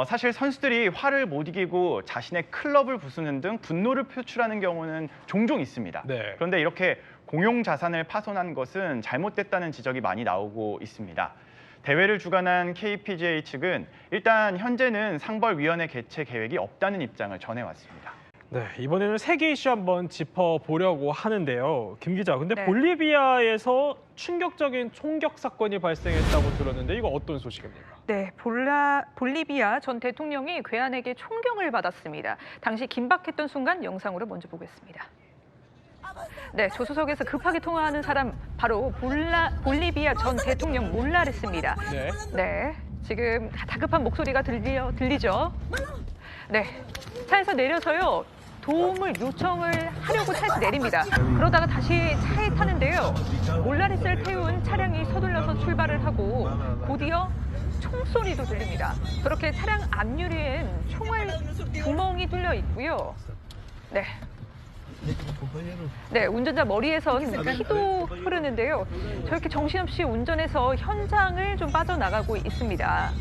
사실 선수들이 화를 못 이기고 자신의 클럽을 부수는 등 분노를 표출하는 경우는 종종 있습니다. 네. 그런데 이렇게 공용 자산을 파손한 것은 잘못됐다는 지적이 많이 나오고 있습니다. 대회를 주관한 KPGA 측은 일단 현재는 상벌위원회 개최 계획이 없다는 입장을 전해왔습니다. 네, 이번에는 세계 이슈 한번 짚어보려고 하는데요. 김 기자, 근데 네. 볼리비아에서 충격적인 총격 사건이 발생했다고 들었는데 이거 어떤 소식입니까? 네, 볼리비아 전 대통령이 괴한에게 총경을 받았습니다. 당시 긴박했던 순간 영상으로 먼저 보겠습니다. 네, 조수석에서 급하게 통화하는 사람 바로 볼리비아 전 대통령 몰라레스입니다. 네. 네, 지금 다급한 목소리가 들리죠? 네, 차에서 내려서요. 도움을 요청을 하려고 차에서 내립니다. 그러다가 다시 차에 타는데요. 몰라레스를 태운 차량이 서둘러서 출발을 하고 곧이어 총소리도 들립니다. 그렇게 차량 앞유리엔 총알 구멍이 뚫려 있고요. 네, 운전자 머리에선 피도 흐르는데요. 저렇게 정신없이 운전해서 현장을 좀 빠져나가고 있습니다.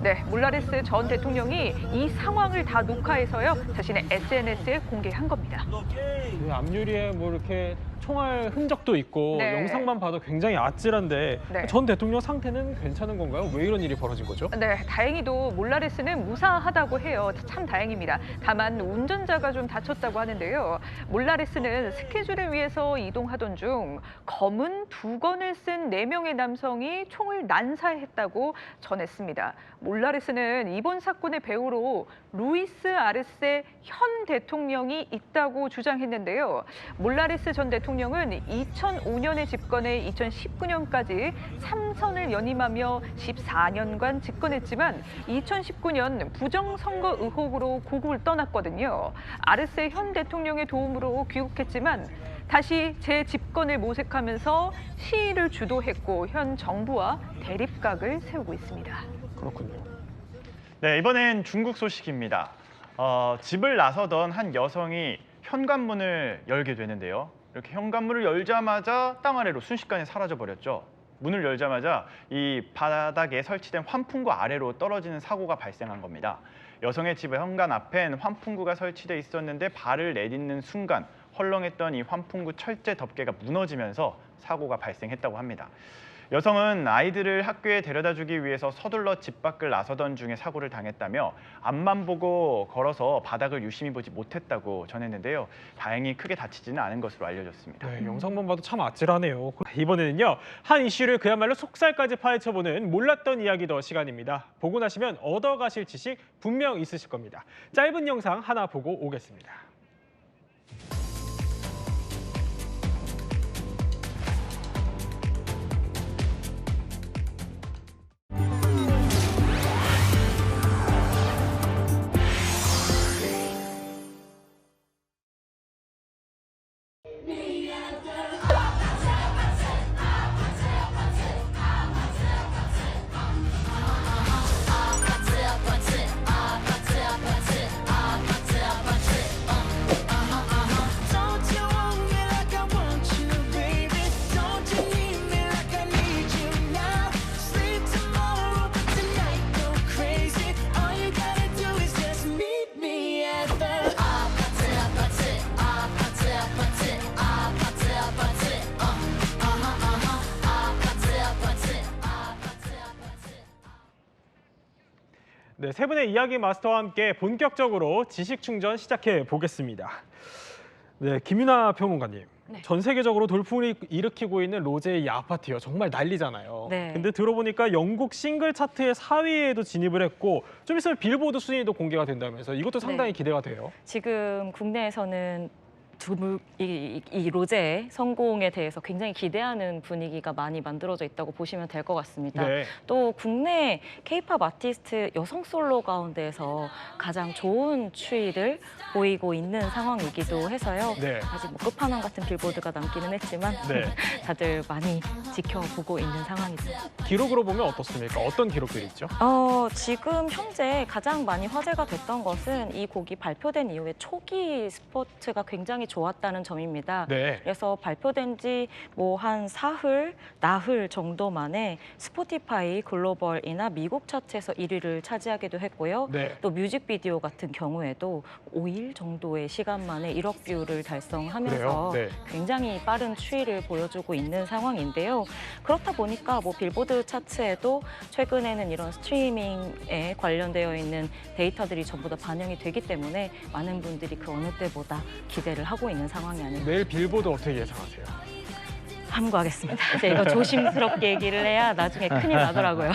네, 몰라레스 전 대통령이 이 상황을 다 녹화해서요 자신의 SNS에 공개한 겁니다. 그 앞유리에 뭐 이렇게 총알 흔적도 있고 네. 영상만 봐도 굉장히 아찔한데 네. 전 대통령 상태는 괜찮은 건가요? 왜 이런 일이 벌어진 거죠? 네, 다행히도 몰라레스는 무사하다고 해요. 참 다행입니다. 다만 운전자가 좀 다쳤다고 하는데요. 몰라레스는 스케줄을 위해서 이동하던 중 검은 두건을 쓴 4명의 남성이 총을 난사했다고 전했습니다. 몰라레스는 이번 사건의 배후로 루이스 아르세 현 대통령이 있다고 주장했는데요. 몰라레스 전 대통령은 2005년에 집권해 2019년까지 3선을 연임하며 14년간 집권했지만 2019년 부정선거 의혹으로 고국을 떠났거든요. 아르세 현 대통령의 도움으로 귀국했지만 다시 재집권을 모색하면서 시위를 주도했고 현 정부와 대립각을 세우고 있습니다. 그렇군요. 네, 이번엔 중국 소식입니다. 집을 나서던 한 여성이 현관문을 열게 되는데요. 이렇게 현관문을 열자마자 땅 아래로 순식간에 사라져버렸죠. 문을 열자마자 이 바닥에 설치된 환풍구 아래로 떨어지는 사고가 발생한 겁니다. 여성의 집의 현관 앞엔 환풍구가 설치돼 있었는데 발을 내딛는 순간 헐렁했던 이 환풍구 철제 덮개가 무너지면서 사고가 발생했다고 합니다. 여성은 아이들을 학교에 데려다주기 위해서 서둘러 집 밖을 나서던 중에 사고를 당했다며 앞만 보고 걸어서 바닥을 유심히 보지 못했다고 전했는데요. 다행히 크게 다치지는 않은 것으로 알려졌습니다. 네, 영상만 봐도 참 아찔하네요. 이번에는요, 한 이슈를 그야말로 속살까지 파헤쳐보는 몰랐던 이야기 더 시간입니다. 보고 나시면 얻어가실 지식 분명 있으실 겁니다. 짧은 영상 하나 보고 오겠습니다. 네, 세 분의 이야기 마스터와 함께 본격적으로 지식 충전 시작해 보겠습니다. 네, 김윤아 평론가님. 네. 전 세계적으로 돌풍을 일으키고 있는 로제의 이 아파트요. 정말 난리잖아요. 네. 근데 들어보니까 영국 싱글 차트의 4위에도 진입을 했고 좀 있으면 빌보드 순위도 공개가 된다면서 이것도 상당히 네. 기대가 돼요. 지금 국내에서는 이 로제의 성공에 대해서 굉장히 기대하는 분위기가 많이 만들어져 있다고 보시면 될 것 같습니다. 네. 또 국내 K-팝 아티스트 여성 솔로 가운데에서 가장 좋은 추이를 보이고 있는 상황이기도 해서요. 네. 아직 뭐 끝판왕 같은 빌보드가 남기는 했지만 네. 다들 많이 지켜보고 있는 상황이죠. 기록으로 보면 어떻습니까? 어떤 기록들이 있죠? 지금 현재 가장 많이 화제가 됐던 것은 이 곡이 발표된 이후에 초기 스포트가 굉장히 좋았다는 점입니다. 네. 그래서 발표된 지 뭐 한 나흘 정도 만에 스포티파이 글로벌이나 미국 차트에서 1위를 차지하기도 했고요. 네. 또 뮤직비디오 같은 경우에도 5일 정도의 시간 만에 1억 뷰를 달성하면서 그래요? 네. 굉장히 빠른 추이를 보여주고 있는 상황인데요. 그렇다 보니까 뭐 빌보드 차트에도 최근에는 이런 스트리밍에 관련되어 있는 데이터들이 전부 다 반영이 되기 때문에 많은 분들이 그 어느 때보다 기대를 하고 있는 상황이 아닌가. 내일 빌보드 어떻게 예상하세요? 함구하겠습니다. 이제 이거 조심스럽게 얘기를 해야 나중에 큰일 나더라고요.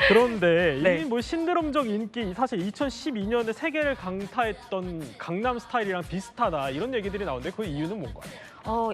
그런데 네. 이 뭐 신드롬적 인기 사실 2012년에 세계를 강타했던 강남 스타일이랑 비슷하다 이런 얘기들이 나오는데 그 이유는 뭔가요?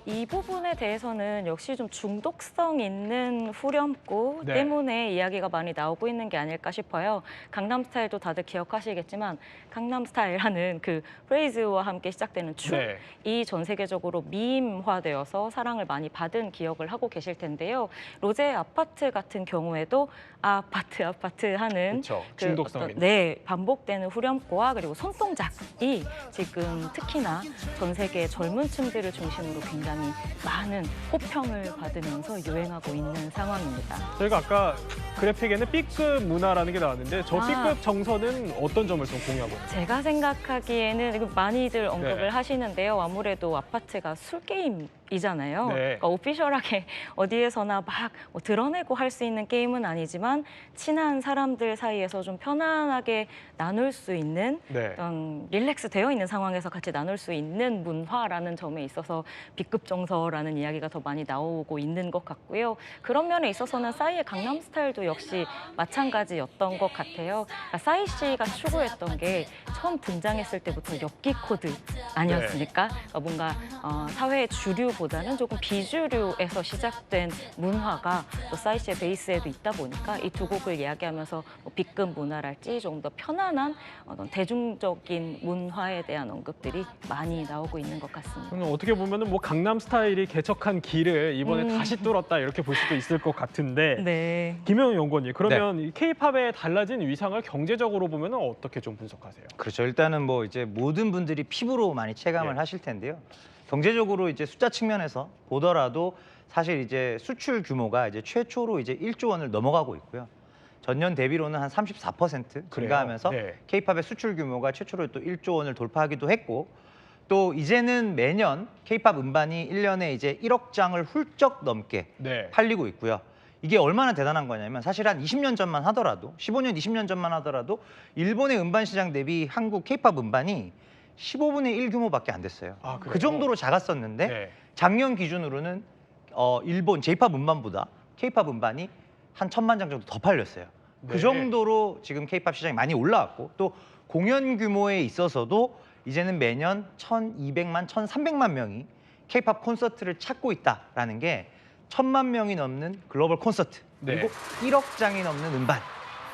이 부분에 대해서는 역시 좀 중독성 있는 후렴구 네. 때문에 이야기가 많이 나오고 있는 게 아닐까 싶어요. 강남스타일도 다들 기억하시겠지만 강남스타일하는 그 프레이즈와 함께 시작되는 네. 춤이 전 세계적으로 밈화되어서 사랑을 많이 받은 기억을 하고 계실 텐데요. 로제 아파트 같은 경우에도 아파트 하는 그렇죠. 중독성 있는. 네, 반복되는 후렴구와 그리고 손동작이 지금 특히나 전 세계 젊은 층들을 중심으로 굉장히 많은 호평을 받으면서 유행하고 있는 상황입니다. 저희가 아까 그래픽에는 B급 문화라는 게 나왔는데 저 아. B급 정서는 어떤 점을 좀 공유하고 있나요? 제가 생각하기에는 이거 많이들 언급을 네. 하시는데요. 아무래도 아파트가 술게임이잖아요. 네. 그러니까 오피셜하게 어디에서나 막 뭐 드러내고 할 수 있는 게임은 아니지만 친한 사람들 사이에서 좀 편안하게 나눌 수 있는 네. 릴렉스 되어 있는 상황에서 같이 나눌 수 있는 문화라는 점에 있어서 B급 정서라는 이야기가 더 많이 나오고 있는 것 같고요. 그런 면에 있어서는 싸이의 강남 스타일도 역시 마찬가지였던 것 같아요. 그러니까 싸이 씨가 추구했던 게 처음 등장했을 때부터 엽기 코드 아니었습니까? 그러니까 뭔가 사회의 주류보다는 조금 비주류에서 시작된 문화가 또 싸이 씨의 베이스에도 있다 보니까 이 두 곡을 이야기하면서 뭐 B급 문화랄지 조금 더 편안한 어떤 대중적인 문화에 대한 언급들이 많이 나오고 있는 것 같습니다. 그럼 어떻게 보면은 뭐 강남 스타일이 개척한 길을 이번에 다시 뚫었다 이렇게 볼 수도 있을 것 같은데 네. 김영우 연구원님 그러면 이 K-팝의 달라진 위상을 경제적으로 보면 어떻게 좀 분석하세요? 그렇죠. 일단은 뭐 이제 모든 분들이 피부로 많이 체감을 예. 하실 텐데요. 경제적으로 이제 숫자 측면에서 보더라도 사실 이제 수출 규모가 이제 최초로 이제 1조 원을 넘어가고 있고요. 전년 대비로는 한 34% 증가하면서 네. K-팝의 수출 규모가 최초로 또 1조 원을 돌파하기도 했고 또 이제는 매년 K-팝 음반이 1년에 이제 1억 장을 훌쩍 넘게 네. 팔리고 있고요. 이게 얼마나 대단한 거냐면 사실 한 20년 전만 하더라도 15년, 20년 전만 하더라도 일본의 음반 시장 대비 한국 K-팝 음반이 15분의 1 규모밖에 안 됐어요. 아, 그래요? 그 정도로 작았었는데 네. 작년 기준으로는 일본 J-팝 음반보다 K-팝 음반이 한 1000만 장 정도 더 팔렸어요. 네. 그 정도로 지금 K-팝 시장이 많이 올라왔고 또 공연 규모에 있어서도 이제는 매년 1200만, 1300만 명이 K-팝 콘서트를 찾고 있다라는 게 1000만 명이 넘는 글로벌 콘서트 그리고 네. 1억 장이 넘는 음반.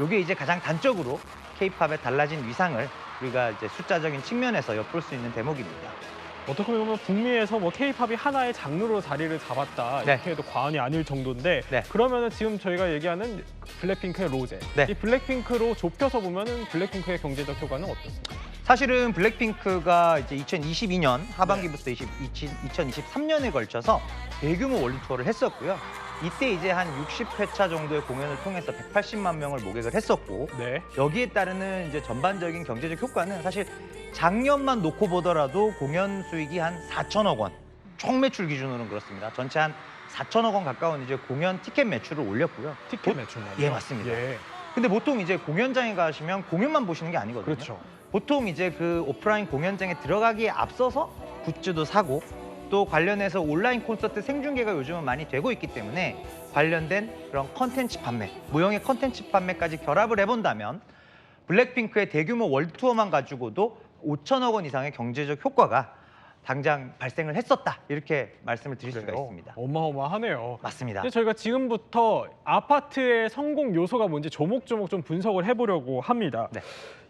이게 이제 가장 단적으로 K-팝의 달라진 위상을 우리가 이제 숫자적인 측면에서 엿볼 수 있는 대목입니다. 어떻게 보면 북미에서 뭐 K-팝이 하나의 장르로 자리를 잡았다 네. 이렇게 해도 과언이 아닐 정도인데 네. 그러면은 지금 저희가 얘기하는 블랙핑크의 로제 네. 이 블랙핑크로 좁혀서 보면은 블랙핑크의 경제적 효과는 어떻습니까? 사실은 블랙핑크가 이제 2022년 하반기부터 2023년에 걸쳐서 대규모 월드 투어를 했었고요. 이때 이제 한 60회차 정도의 공연을 통해서 180만 명을 모객을 했었고 네. 여기에 따르는 이제 전반적인 경제적 효과는 사실 작년만 놓고 보더라도 공연 수익이 한 4천억 원, 총 매출 기준으로는 그렇습니다. 전체 한 4천억 원 가까운 이제 공연 티켓 매출을 올렸고요. 티켓 매출만. 예, 맞습니다. 예. 근데 보통 이제 공연장에 가시면 공연만 보시는 게 아니거든요. 그렇죠. 보통 이제 그 오프라인 공연장에 들어가기에 앞서서 굿즈도 사고 또 관련해서 온라인 콘서트 생중계가 요즘은 많이 되고 있기 때문에 관련된 그런 컨텐츠 판매, 무형의 컨텐츠 판매까지 결합을 해본다면 블랙핑크의 대규모 월드 투어만 가지고도 5천억 원 이상의 경제적 효과가 당장 발생을 했었다 이렇게 말씀을 드릴 수가 그래요? 있습니다. 어마어마하네요. 맞습니다. 근데 저희가 지금부터 아파트의 성공 요소가 뭔지 조목조목 좀 분석을 해보려고 합니다. 네.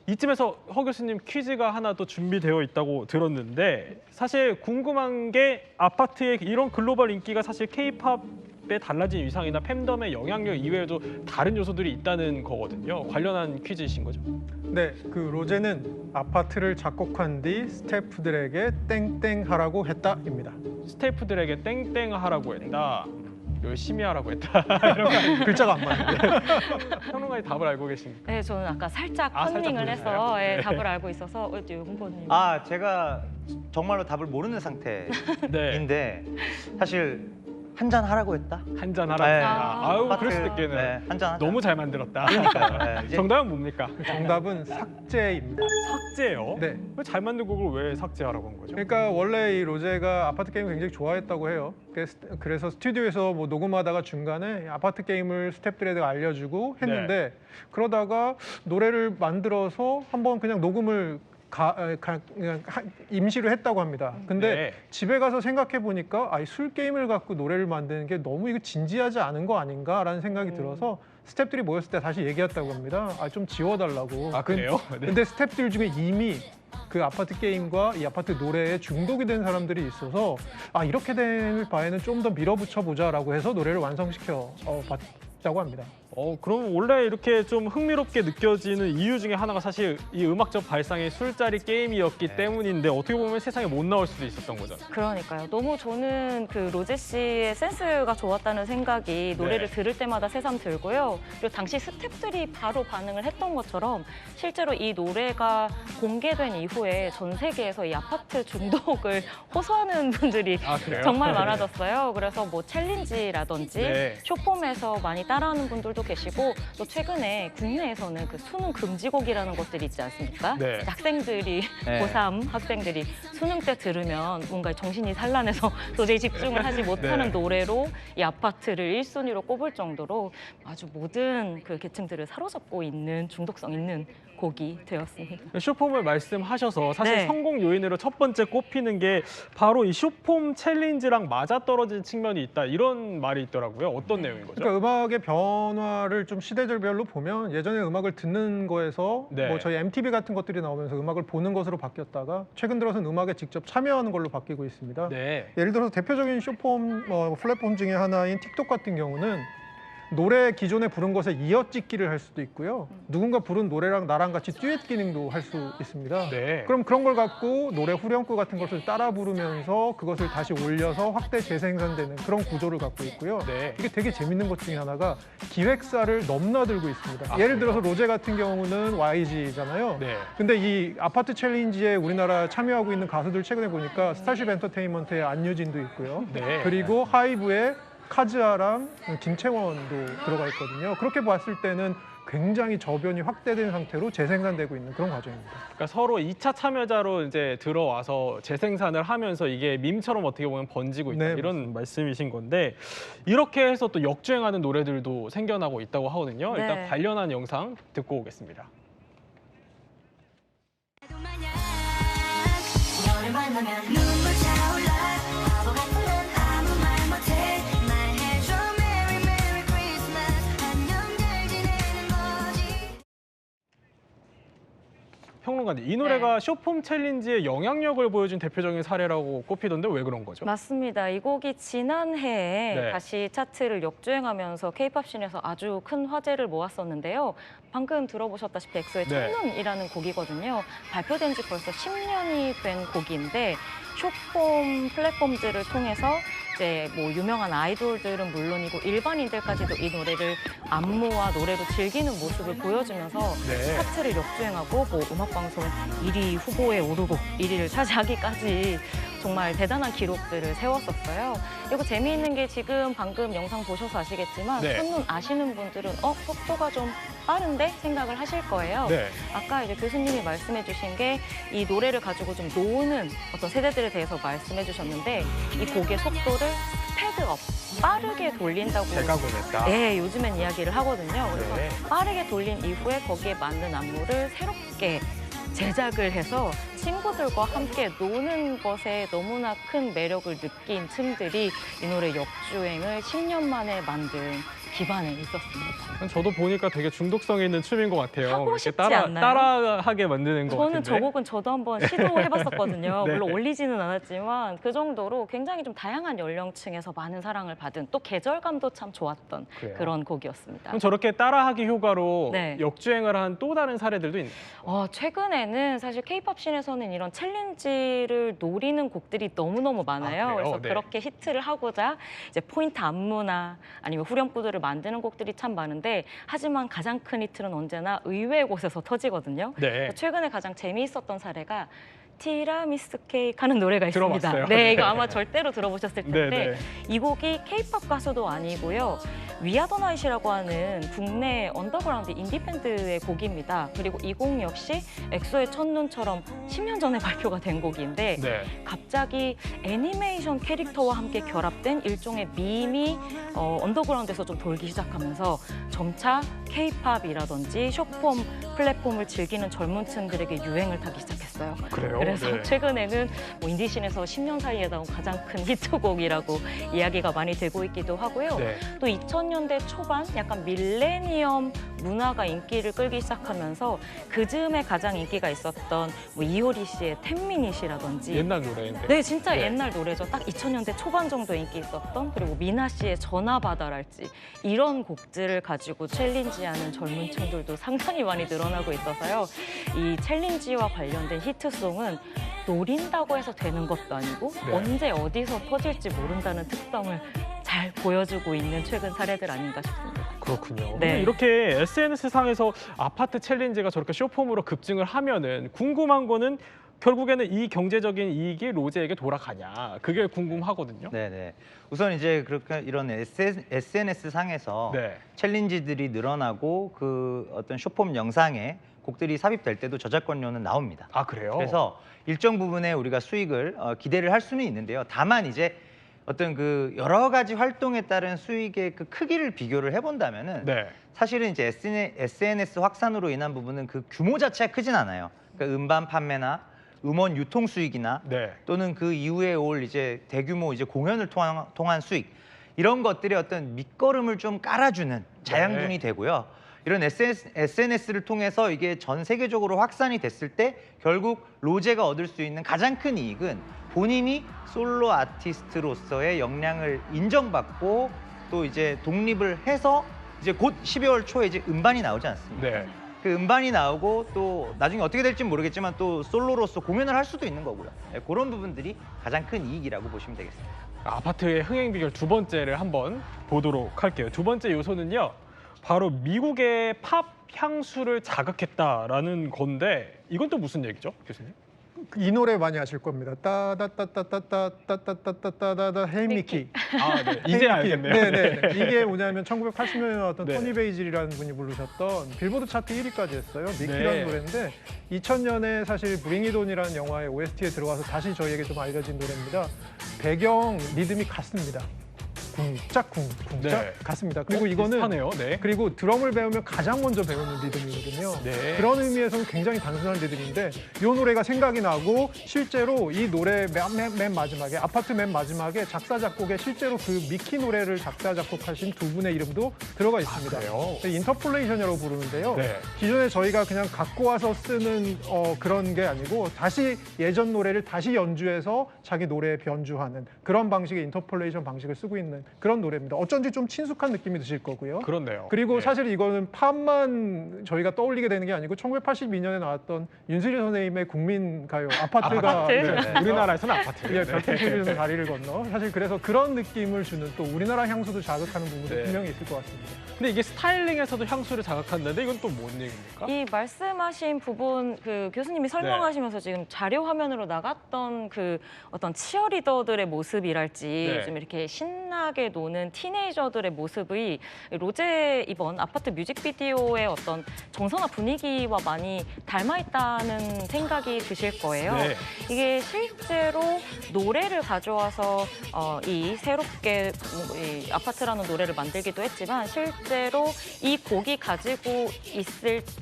이쯤에서 허 교수님 퀴즈가 하나 또 준비되어 있다고 들었는데 사실 궁금한 게 아파트의 이런 글로벌 인기가 사실 K-팝의 달라진 위상이나 팬덤의 영향력 이외에도 다른 요소들이 있다는 거거든요. 관련한 퀴즈이신 거죠? 네, 그 로제는 아파트를 작곡한 뒤 스태프들에게 땡땡하라고 했다입니다. 스태프들에게 땡땡하라고 했다. 열심히 하라고 했다. 이런 거 글자가 안 맞는데. 평론가님 답을 알고 계십니까? 네, 저는 아까 살짝 살짝 컨닝을 해서 보이나요? 예, 네. 답을 알고 있어서 홍보님. 제가 정말로 답을 모르는 상태인데 네. 사실 한잔 하라고 했다. 한잔 하라고 네. 했다. 아유, 아파트, 그럴 수도 있겠네요. 네, 한잔 하자. 너무 잘 만들었다. 그러니까요. 네, 이제- 정답은 뭡니까? 정답은 삭제입니다. 삭제요? 네. 왜 잘 만든 곡을 왜 삭제하라고 한 거죠? 그러니까 원래 이 로제가 아파트 게임을 굉장히 좋아했다고 해요. 그래서 스튜디오에서 뭐 녹음하다가 중간에 아파트 게임을 스태프들에게 알려주고 했는데 그러다가 노래를 만들어서 한번 그냥 녹음을 그냥 임시로 했다고 합니다. 근데 네. 집에 가서 생각해 보니까 술 게임을 갖고 노래를 만드는 게 너무 이거 진지하지 않은 거 아닌가라는 생각이 들어서 스태프들이 모였을 때 다시 얘기했다고 합니다. 좀 지워달라고. 아, 그래요? 네. 근데 스태프들 중에 이미 그 아파트 게임과 이 아파트 노래에 중독이 된 사람들이 있어서 이렇게 될 바에는 좀 더 밀어붙여 보자라고 해서 노래를 완성시켜 봤다고 합니다. 그럼 원래 이렇게 좀 흥미롭게 느껴지는 이유 중에 하나가 사실 이 음악적 발상이 술자리 게임이었기 때문인데 어떻게 보면 세상에 못 나올 수도 있었던 거잖아요. 그러니까요. 너무 저는 그 로제 씨의 센스가 좋았다는 생각이 노래를 들을 때마다 새삼 들고요. 그리고 당시 스태프들이 바로 반응을 했던 것처럼 실제로 이 노래가 공개된 이후에 전 세계에서 이 아파트 중독을 호소하는 분들이 그래요? 정말 많아졌어요. 그래서 뭐 챌린지라든지 네. 쇼폼에서 많이 따라하는 분들도 계시고 또 최근에 국내에서는 그 수능 금지곡이라는 것들이 있지 않습니까? 네. 학생들이 네. 고3 학생들이 수능 때 들으면 뭔가 정신이 산란해서 도저히 집중을 하지 못하는 네. 노래로 이 아파트를 1순위로 꼽을 정도로 아주 모든 그 계층들을 사로잡고 있는 중독성 있는 곡이 되었습니다. 쇼폼을 말씀하셔서 사실 네. 성공 요인으로 첫 번째 꼽히는 게 바로 이 쇼폼 챌린지랑 맞아떨어진 측면이 있다 이런 말이 있더라고요. 어떤 내용인 거죠? 그러니까 음악의 변화를 좀 시대별로 보면 예전에 음악을 듣는 거에서 네. 뭐 저희 MTV 같은 것들이 나오면서 음악을 보는 것으로 바뀌었다가 최근 들어서는 음악에 직접 참여하는 걸로 바뀌고 있습니다. 네. 예를 들어서 대표적인 쇼폼 플랫폼 중에 하나인 틱톡 같은 경우는 노래 기존에 부른 것에 이어찍기를 할 수도 있고요. 누군가 부른 노래랑 나랑 같이 듀엣 기능도 할 수 있습니다. 네. 그럼 그런 걸 갖고 노래 후렴구 같은 것을 따라 부르면서 그것을 다시 올려서 확대 재생산되는 그런 구조를 갖고 있고요. 네. 이게 되게 재밌는 것 중에 하나가 기획사를 넘나들고 있습니다. 아, 예를 그래요? 들어서 로제 같은 경우는 YG잖아요. 네. 근데 이 아파트 챌린지에 우리나라 참여하고 있는 가수들 최근에 보니까 스타쉽 엔터테인먼트의 안유진도 있고요. 네. 그리고 하이브의 카즈아랑 김채원도 들어가 있거든요. 그렇게 봤을 때는 굉장히 저변이 확대된 상태로 재생산되고 있는 그런 과정입니다. 그러니까 서로 2차 참여자로 이제 들어와서 재생산을 하면서 이게 밈처럼 어떻게 보면 번지고 있다 네, 이런 말씀이신 건데 이렇게 해서 또 역주행하는 노래들도 생겨나고 있다고 하거든요. 네. 일단 관련한 영상 듣고 오겠습니다. 너를 만나면 눈물 차올라 바보 같은 난 아무 말 못해 말해줘 Merry Merry Christmas 안녕 잘 지내는 거지. 평론가님, 이 노래가 쇼폼 챌린지의 영향력을 보여준 대표적인 사례라고 꼽히던데 왜 그런 거죠? 맞습니다. 이 곡이 지난해에 네. 다시 차트를 역주행하면서 K-팝 씬에서 아주 큰 화제를 모았었는데요. 방금 들어보셨다시피 엑소의 네. 첫눈이라는 곡이거든요. 발표된 지 벌써 10년이 된 곡인데 쇼폼 플랫폼들을 통해서 이제 뭐 유명한 아이돌들은 물론이고 일반인들까지도 이 노래를 안무와 노래로 즐기는 모습을 보여주면서 네. 차트를 역주행하고 뭐 음악방송 1위 후보에 오르고 1위를 차지하기까지 정말 대단한 기록들을 세웠었어요. 그리고 재미있는 게 지금 방금 영상 보셔서 아시겠지만 네. 첫눈 아시는 분들은 속도가 좀 빠른데 생각을 하실 거예요. 네. 아까 이제 교수님이 말씀해 주신 게 이 노래를 가지고 좀 노는 어떤 세대들에 대해서 말씀해 주셨는데 이 곡의 속도를 스피드업, 빠르게 돌린다고 대각원했다. 네, 요즘엔 이야기를 하거든요. 그래서 네. 빠르게 돌린 이후에 거기에 맞는 안무를 새롭게 제작을 해서 친구들과 함께 노는 것에 너무나 큰 매력을 느낀 층들이 이 노래 역주행을 10년 만에 만든 기반에 있었습니다. 저도 보니까 되게 중독성 있는 춤인 것 같아요. 하고 이렇게 싶지 따라, 않나요? 따라하게 만드는 것 저는 같은데. 저 곡은 저도 한번 시도해봤었거든요. 네. 물론 올리지는 않았지만 그 정도로 굉장히 좀 다양한 연령층에서 많은 사랑을 받은 또 계절감도 참 좋았던 그래요? 그런 곡이었습니다. 그럼 저렇게 따라하기 효과로 네. 역주행을 한 또 다른 사례들도 있나요? 최근에는 사실 K-팝 씬에서는 이런 챌린지를 노리는 곡들이 너무너무 많아요. 그래요? 그래서 네. 그렇게 히트를 하고자 이제 포인트 안무나 아니면 후렴구들을 만드는 곡들이 참 많은데 하지만 가장 큰 히트는 언제나 의외의 곳에서 터지거든요. 네. 최근에 가장 재미있었던 사례가 티라미수 케이크 하는 노래가 있습니다. 들어봤어요. 네, 이거 네. 아마 절대로 들어보셨을 텐데 네, 네. 이 곡이 K-팝 가수도 아니고요. 위아더나잇이라고 하는 국내 언더그라운드 인디밴드의 곡입니다. 그리고 이 곡 역시 엑소의 첫눈처럼 10년 전에 발표가 된 곡인데 네. 갑자기 애니메이션 캐릭터와 함께 결합된 일종의 밈이 언더그라운드에서 좀 돌기 시작하면서 점차 K-팝이라든지 숏폼 플랫폼을 즐기는 젊은 층들에게 유행을 타기 시작했어요. 그래요? 그래서 네. 최근에는 뭐 인디씬에서 10년 사이에 나온 가장 큰 히트곡이라고 이야기가 많이 되고 있기도 하고요. 네. 또 2000년대 초반 약간 밀레니엄 문화가 인기를 끌기 시작하면서 그 즈음에 가장 인기가 있었던 뭐 이효리 씨의 텐미닛이라든지 옛날 노래인데. 네, 진짜 네. 옛날 노래죠. 딱 2000년대 초반 정도 인기 있었던 그리고 미나 씨의 전화받아랄지 이런 곡들을 가지고 챌린지하는 젊은 층들도 상당히 많이 늘어나고 있어서요. 이 챌린지와 관련된 히트송은 노린다고 해서 되는 것도 아니고 네. 언제 어디서 터질지 모른다는 특성을 잘 보여주고 있는 최근 사례들 아닌가 싶습니다. 그렇군요. 네. 이렇게 SNS 상에서 아파트 챌린지가 저렇게 쇼폼으로 급증을 하면은 궁금한 거는 결국에는 이 경제적인 이익이 로제에게 돌아가냐 그게 궁금하거든요. 네네. 우선 이제 그렇게 이런 SNS 상에서 네. 챌린지들이 늘어나고 그 어떤 쇼폼 영상에 곡들이 삽입될 때도 저작권료는 나옵니다. 아 그래요? 그래서 일정 부분의 우리가 수익을 기대를 할 수는 있는데요. 다만 이제 어떤 그 여러 가지 활동에 따른 수익의 그 크기를 비교를 해본다면은 네. 사실은 이제 SNS 확산으로 인한 부분은 그 규모 자체가 크진 않아요. 그러니까 음반 판매나 음원 유통 수익이나 네. 또는 그 이후에 올 이제 대규모 이제 공연을 통한 수익 이런 것들의 어떤 밑거름을 좀 깔아주는 자양분이 되고요. 이런 SNS를 통해서 이게 전 세계적으로 확산이 됐을 때 결국 로제가 얻을 수 있는 가장 큰 이익은 본인이 솔로 아티스트로서의 역량을 인정받고 또 이제 독립을 해서 이제 곧 12월 초에 이제 음반이 나오지 않습니까? 네. 그 음반이 나오고 또 나중에 어떻게 될지 모르겠지만 또 솔로로서 공연을 할 수도 있는 거고요. 네, 그런 부분들이 가장 큰 이익이라고 보시면 되겠습니다. 아파트의 흥행 비결 두 번째를 한번 보도록 할게요. 두 번째 요소는요. 바로 미국의 팝 향수를 자극했다라는 건데 이건 또 무슨 얘기죠, 교수님? 이 노래 많이 아실 겁니다. 따다따따따따따따따따따따 헤이미키. 아, 네. 이제 알겠네요. 네네. 네. 이게 뭐냐면 1980년에 나왔던 네. 토니 베이질이라는 분이 부르셨던 빌보드 차트 1위까지 했어요. 미키라는 네. 노래인데 2000년에 사실 브링 잇 온이라는 영화의 OST에 들어가서 다시 저희에게 좀 알려진 노래입니다. 배경 리듬이 같습니다. 쿵짝 쿵짝 네. 같습니다. 그리고 이거는 비슷하네요. 네. 그리고 드럼을 배우면 가장 먼저 배우는 리듬이거든요. 네. 그런 의미에서는 굉장히 단순한 리듬인데 이 노래가 생각이 나고 실제로 이 노래 맨 마지막에 아파트 맨 마지막에 작사 작곡에 실제로 그 미키 노래를 작사 작곡하신 두 분의 이름도 들어가 있습니다. 그래요? 인터폴레이션이라고 부르는데요. 네. 기존에 저희가 그냥 갖고 와서 쓰는 그런 게 아니고 다시 예전 노래를 다시 연주해서 자기 노래에 변주하는 그런 방식의 인터폴레이션 방식을 쓰고 있는 그런 노래입니다. 어쩐지 좀 친숙한 느낌이 드실 거고요. 그렇네요. 그리고 네. 사실 이거는 팝만 저희가 떠올리게 되는 게 아니고 1982년에 나왔던 윤수리 선생님의 국민가요 아파트가 아파트? 네. 우리나라에서는 아파트. 예, 별풍소리에서 다리를 건너 사실 그래서 그런 느낌을 주는 또 우리나라 향수도 자극하는 부분도 네. 분명히 있을 것 같습니다. 근데 이게 스타일링에서도 향수를 자극한다는데 이건 또 뭔 얘기입니까? 이 말씀하신 부분 그 교수님이 설명하시면서 지금 자료 화면으로 나갔던 그 어떤 치어리더들의 모습이랄지 네. 좀 이렇게 신나게 신나게 노는 티네이저들의 모습이 로제 이번 아파트 뮤직비디오의 어떤 정서나 분위기와 많이 닮아 있다는 생각이 드실 거예요. 네. 이게 실제로 노래를 가져와서 이 새롭게 이 아파트라는 노래를 만들기도 했지만 실제로 이 곡이 가지고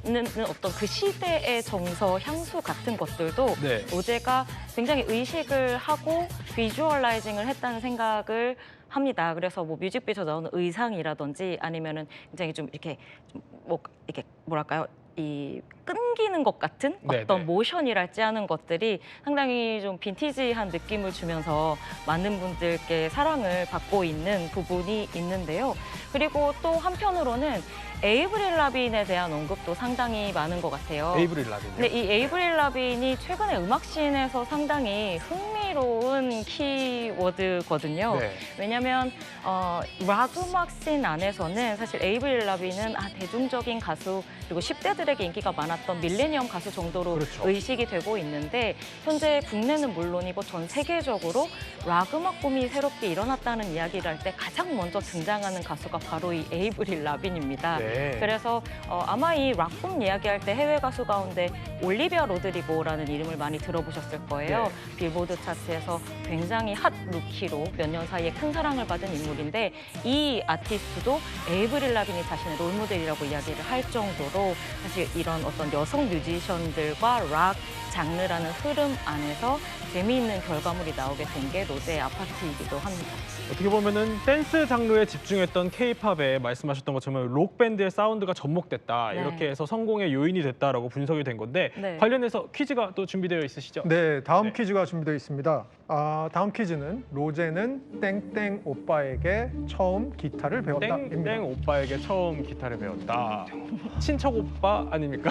있는 어떤 그 시대의 정서, 향수 같은 것들도 네. 로제가 굉장히 의식을 하고 비주얼라이징을 했다는 생각을 합니다. 그래서 뭐 뮤직비디오 나오는 의상이라든지 아니면은 굉장히 좀 이렇게 이렇게 뭐랄까요? 이 끊기는 것 같은 어떤 네네. 모션이랄지 하는 것들이 상당히 좀 빈티지한 느낌을 주면서 많은 분들께 사랑을 받고 있는 부분이 있는데요. 그리고 또 한편으로는 에이브릴 라빈에 대한 언급도 상당히 많은 것 같아요. 에이브릴 라빈이요? 네, 이 에이브릴 라빈이 최근에 음악씬에서 상당히 흥미로운 키워드거든요. 네. 왜냐하면 락 음악씬 안에서는 사실 에이브릴 라빈은 대중적인 가수 그리고 10대들에게 인기가 많았던 밀레니엄 가수 정도로 그렇죠. 의식이 되고 있는데 현재 국내는 물론이고 전 세계적으로 락 음악 붐이 새롭게 일어났다는 이야기를 할 때 가장 먼저 등장하는 가수가 바로 이 에이브릴 라빈입니다. 네. 그래서 아마 이 락붐 이야기할 때 해외 가수 가운데 올리비아 로드리고라는 이름을 많이 들어보셨을 거예요. 네. 빌보드 차트에서 굉장히 핫 루키로 몇 년 사이에 큰 사랑을 받은 인물인데 이 아티스트도 에이브릴 라빈이 자신의 롤모델이라고 이야기를 할 정도로 사실 이런 어떤 여성 뮤지션들과 락 장르라는 흐름 안에서 재미있는 결과물이 나오게 된 게 로제의 아파트이기도 합니다. 어떻게 보면은 댄스 장르에 집중했던 K-팝에 말씀하셨던 것처럼 록 밴드의 사운드가 접목됐다. 네. 이렇게 해서 성공의 요인이 됐다라고 분석이 된 건데 네. 관련해서 퀴즈가 또 준비되어 있으시죠? 네, 다음 네. 퀴즈가 준비되어 있습니다. 다음 퀴즈는 로제는 땡땡 오빠에게 처음 기타를 배웠다입니다. 땡땡 오빠에게 처음 기타를 배웠다. 친척 오빠 아닙니까?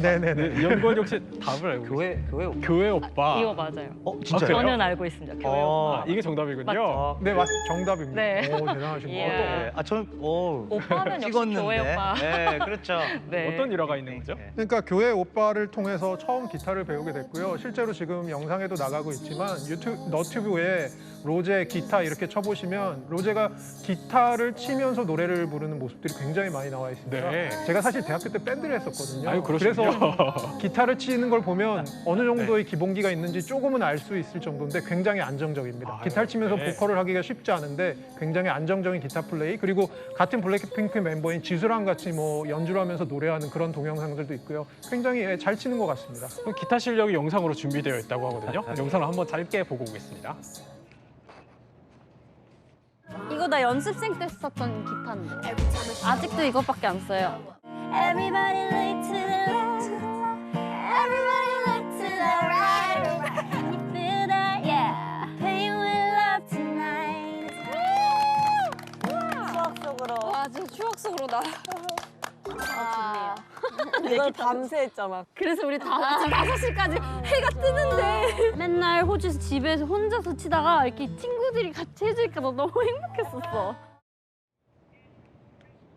네네네. 연구원 역시 답을 알고 교회 오빠. 이거 맞아요. 진짜요? 저는 알고 있습니다. 교회 오빠. 이게 정답이군요. 맞죠? 네, 정답입니다. 네. 오, 대단하신 것 같아요. 오빠는 역시 찍었는데. 교회 오빠. 네, 그렇죠. 네. 어떤 일화가 있는 거죠? 그러니까 교회 오빠를 통해서 처음 기타를 배우게 됐고요. 실제로 지금 영상에도 나가고 있지만 너튜브에 로제 기타 이렇게 쳐보시면 로제가 기타를 치면서 노래를 부르는 모습들이 굉장히 많이 나와 있습니다. 네. 제가 사실 대학교 때 밴드를 했었거든요. 아유, 그러시군요. 그래서 기타를 치는 걸 보면 어느 정도의 기본기가 있는지 조금은 알 수 있을 정도인데 굉장히 안정적입니다. 기타를 치면서 네. 보컬을 하기가 쉽지 않은데 굉장히 안정적인 기타 플레이 그리고 같은 블랙핑크 멤버인 지수랑 같이 뭐 연주를 하면서 노래하는 그런 동영상들도 있고요. 굉장히 잘 치는 것 같습니다. 기타 실력이 영상으로 준비되어 있다고 하거든요. 영상을 한번 짧게 보고 오겠습니다. 이거 나 연습생 때 썼던 기타인데 아직도 이것밖에 안 써요. Everybody look to the left. Everybody look to the right. You feel that? Yeah. Pain with love tonight. 추억 속으로. 와, 진짜 추억 속으로 나. 이걸 밤새 했잖아. 그래서 우리 아침 5시까지 해가 뜨는데 맨날 호주에서 집에서 혼자서 치다가 이렇게 친구들이 같이 해주니까 너 너무 행복했었어.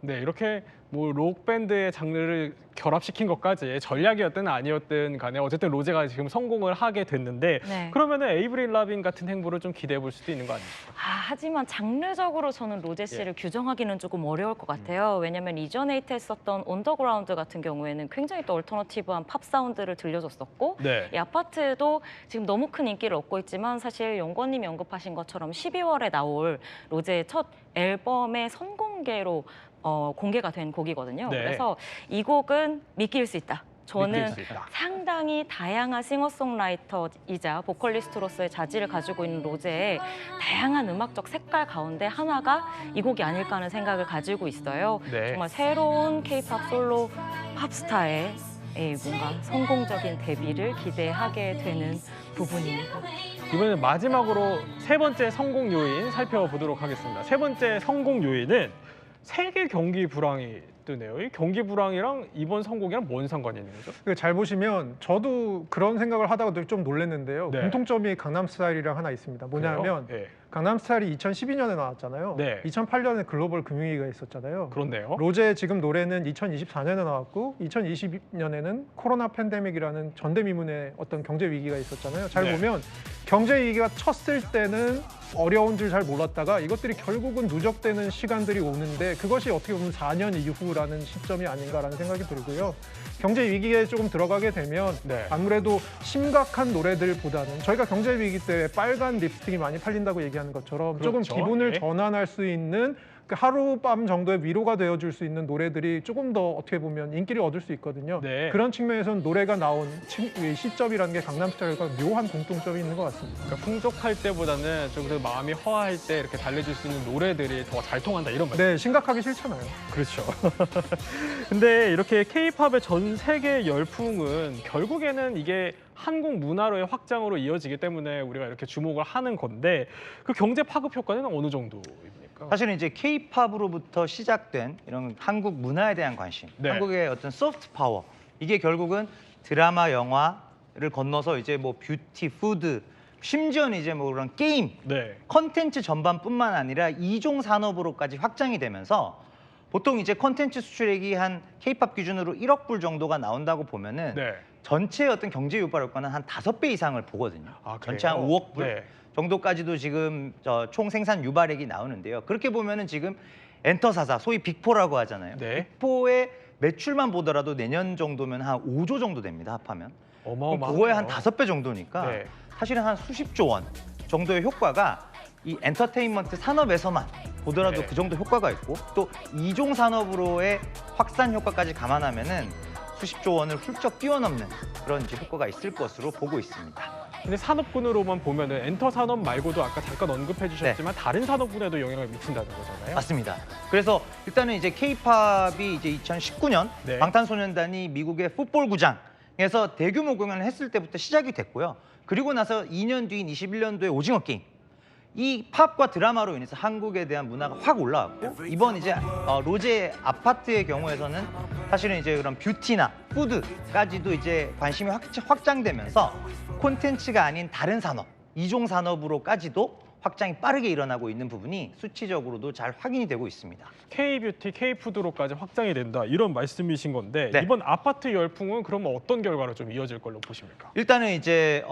네, 이렇게 뭐 록 밴드의 장르를 결합시킨 것까지 전략이었든 아니었든 간에 어쨌든 로제가 지금 성공을 하게 됐는데 네. 그러면은 에이브릴 라빈 같은 행보를 좀 기대해 볼 수도 있는 거 아닙니까? 하지만 장르적으로 저는 로제 씨를 규정하기는 조금 어려울 것 같아요. 왜냐하면 이전에 히트했었던 언더그라운드 같은 경우에는 굉장히 또 얼터너티브한 팝 사운드를 들려줬었고 네. 이 아파트도 지금 너무 큰 인기를 얻고 있지만 사실 연권님이 언급하신 것처럼 12월에 나올 로제의 첫 앨범의 선공개로 공개가 된 곡이거든요. 네. 그래서 이 곡은 믿길 수 있다. 저는 믿길 수 있다. 상당히 다양한 싱어송라이터이자 보컬리스트로서의 자질을 가지고 있는 로제의 다양한 음악적 색깔 가운데 하나가 이 곡이 아닐까 하는 생각을 가지고 있어요. 네. 정말 새로운 K-팝 솔로 팝스타의 뭔가 성공적인 데뷔를 기대하게 되는 부분입니다. 이번엔 마지막으로 세 번째 성공 요인 살펴보도록 하겠습니다. 세 번째 성공 요인은 세계 경기 불황이 뜨네요. 이 경기 불황이랑 이번 선곡이랑 뭔 상관이 있는 거죠? 잘 보시면 저도 그런 생각을 하다가 좀 놀랐는데요. 네. 공통점이 강남스타일이랑 하나 있습니다. 뭐냐면 그래요? 네. 강남스타일이 2012년에 나왔잖아요. 네. 2008년에 글로벌 금융위기가 있었잖아요. 그렇네요. 로제 지금 노래는 2024년에 나왔고 2020년에는 코로나 팬데믹이라는 전대미문의 어떤 경제 위기가 있었잖아요. 잘 네. 보면 경제 위기가 쳤을 때는 어려운 줄 잘 몰랐다가 이것들이 결국은 누적되는 시간들이 오는데 그것이 어떻게 보면 4년 이후라는 시점이 아닌가라는 생각이 들고요. 경제 위기에 조금 들어가게 되면 네. 아무래도 심각한 노래들보다는 저희가 경제 위기 때 빨간 립스틱이 많이 팔린다고 얘기하는 것처럼 조금 그렇죠. 기분을 예. 전환할 수 있는 그 하룻밤 정도의 위로가 되어줄 수 있는 노래들이 조금 더 어떻게 보면 인기를 얻을 수 있거든요. 네. 그런 측면에서는 노래가 나온 이 시점이라는 게 강남스타일과 묘한 공통점이 있는 것 같습니다. 그러니까 풍족할 때보다는 좀 더 마음이 허할 때 이렇게 달래줄 수 있는 노래들이 더 잘 통한다 이런 말이죠. 네, 심각하기 싫잖아요. 그렇죠. 근데 이렇게 K-팝의 전 세계 열풍은 결국에는 이게 한국 문화로의 확장으로 이어지기 때문에 우리가 이렇게 주목을 하는 건데 그 경제 파급 효과는 어느 정도입니까? 사실은 이제 K-팝으로부터 시작된 이런 한국 문화에 대한 관심, 네. 한국의 어떤 소프트 파워, 이게 결국은 드라마, 영화를 건너서 이제 뭐 뷰티, 푸드, 심지어는 이제 뭐 그런 게임, 네. 컨텐츠 전반뿐만 아니라 이종 산업으로까지 확장이 되면서 보통 이제 컨텐츠 수출액이 한 K-팝 기준으로 1억 불 정도가 나온다고 보면은 네. 전체 어떤 경제 유발 효과는 한 5배 이상을 보거든요. 아, 전체 한 그래요? 5억 불 네. 정도까지도 지금 총 생산 유발액이 나오는데요. 그렇게 보면은 지금 엔터사사, 소위 빅4라고 하잖아요. 네. 빅4의 매출만 보더라도 내년 정도면 한 5조 정도 됩니다. 합하면. 그럼 어마어마하네요. 그거의 한 5배 정도니까 네. 사실은 한 수십조 원 정도의 효과가 이 엔터테인먼트 산업에서만 보더라도 네. 그 정도 효과가 있고 또 이종 산업으로의 확산 효과까지 감안하면은 수십조 원을 훌쩍 뛰어넘는 그런 이제 효과가 있을 것으로 보고 있습니다. 근데 산업군으로만 보면은 엔터 산업 말고도 아까 잠깐 언급해 주셨지만 다른 산업군에도 영향을 미친다는 거잖아요. 맞습니다. 그래서 일단은 이제 K-팝이 이제 2019년 네. 방탄소년단이 미국의 풋볼 구장에서 대규모 공연을 했을 때부터 시작이 됐고요. 그리고 나서 2년 뒤인 21년도에 오징어 게임. 이 팝과 드라마로 인해서 한국에 대한 문화가 확 올라왔고 이번 이제 로제 아파트의 경우에서는 사실은 이제 그런 뷰티나 푸드까지도 이제 관심이 확장되면서 콘텐츠가 아닌 다른 산업, 이종 산업으로까지도 확장이 빠르게 일어나고 있는 부분이 수치적으로도 잘 확인이 되고 있습니다. K-뷰티, K-푸드로까지 확장이 된다 이런 말씀이신 건데 네. 이번 아파트 열풍은 그러면 어떤 결과로 좀 이어질 걸로 보십니까? 일단은 이제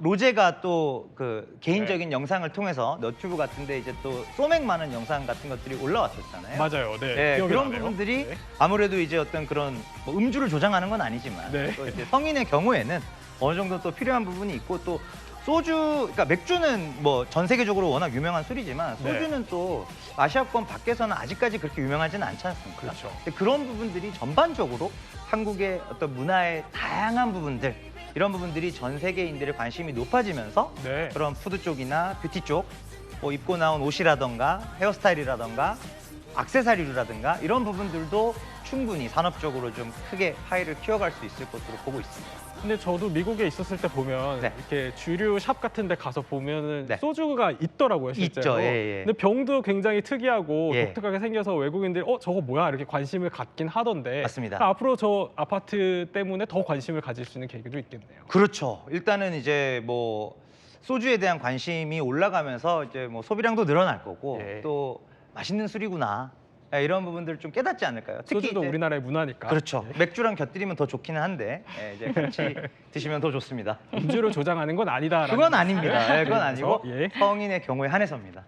로제가 또 그 개인적인 영상을 통해서 너튜브 같은데 이제 또 소맥 많은 영상 같은 것들이 올라왔었잖아요. 맞아요. 네. 네, 기억이 그런 나네요. 부분들이 네. 아무래도 이제 어떤 그런 뭐 음주를 조장하는 건 아니지만 네. 또 이제 성인의 경우에는 어느 정도 또 필요한 부분이 있고 또 소주, 그러니까 맥주는 뭐 전 세계적으로 워낙 유명한 술이지만 네. 소주는 또 아시아권 밖에서는 아직까지 그렇게 유명하지는 않지 않습니까? 그렇죠. 근데 그런 부분들이 전반적으로 한국의 어떤 문화의 다양한 부분들 이런 부분들이 전 세계인들의 관심이 높아지면서 네. 그런 푸드 쪽이나 뷰티 쪽, 뭐 입고 나온 옷이라던가 헤어스타일이라던가 액세서리라든가 이런 부분들도 충분히 산업적으로 좀 크게 파이를 키워갈 수 있을 것으로 보고 있습니다. 근데 저도 미국에 있었을 때 보면 네. 이렇게 주류 샵 같은 데 가서 보면은 네. 소주가 있더라고요, 실제로. 있죠, 예, 예. 근데 병도 굉장히 특이하고 예. 독특하게 생겨서 외국인들이 저거 뭐야 이렇게 관심을 갖긴 하던데 맞습니다. 앞으로 저 아파트 때문에 더 관심을 가질 수 있는 계기도 있겠네요. 그렇죠. 일단은 이제 뭐 소주에 대한 관심이 올라가면서 이제 뭐 소비량도 늘어날 거고 예. 또 맛있는 술이구나. 이런 부분들을 좀 깨닫지 않을까요? 특히 소주도 이제 우리나라의 문화니까. 그렇죠. 맥주랑 곁들이면 더 좋기는 한데 이제 같이 드시면 더 좋습니다. 음주를 조장하는 건 아니다. 그건 아닙니다. 그건 아니고 예. 성인의 경우에 한해서입니다.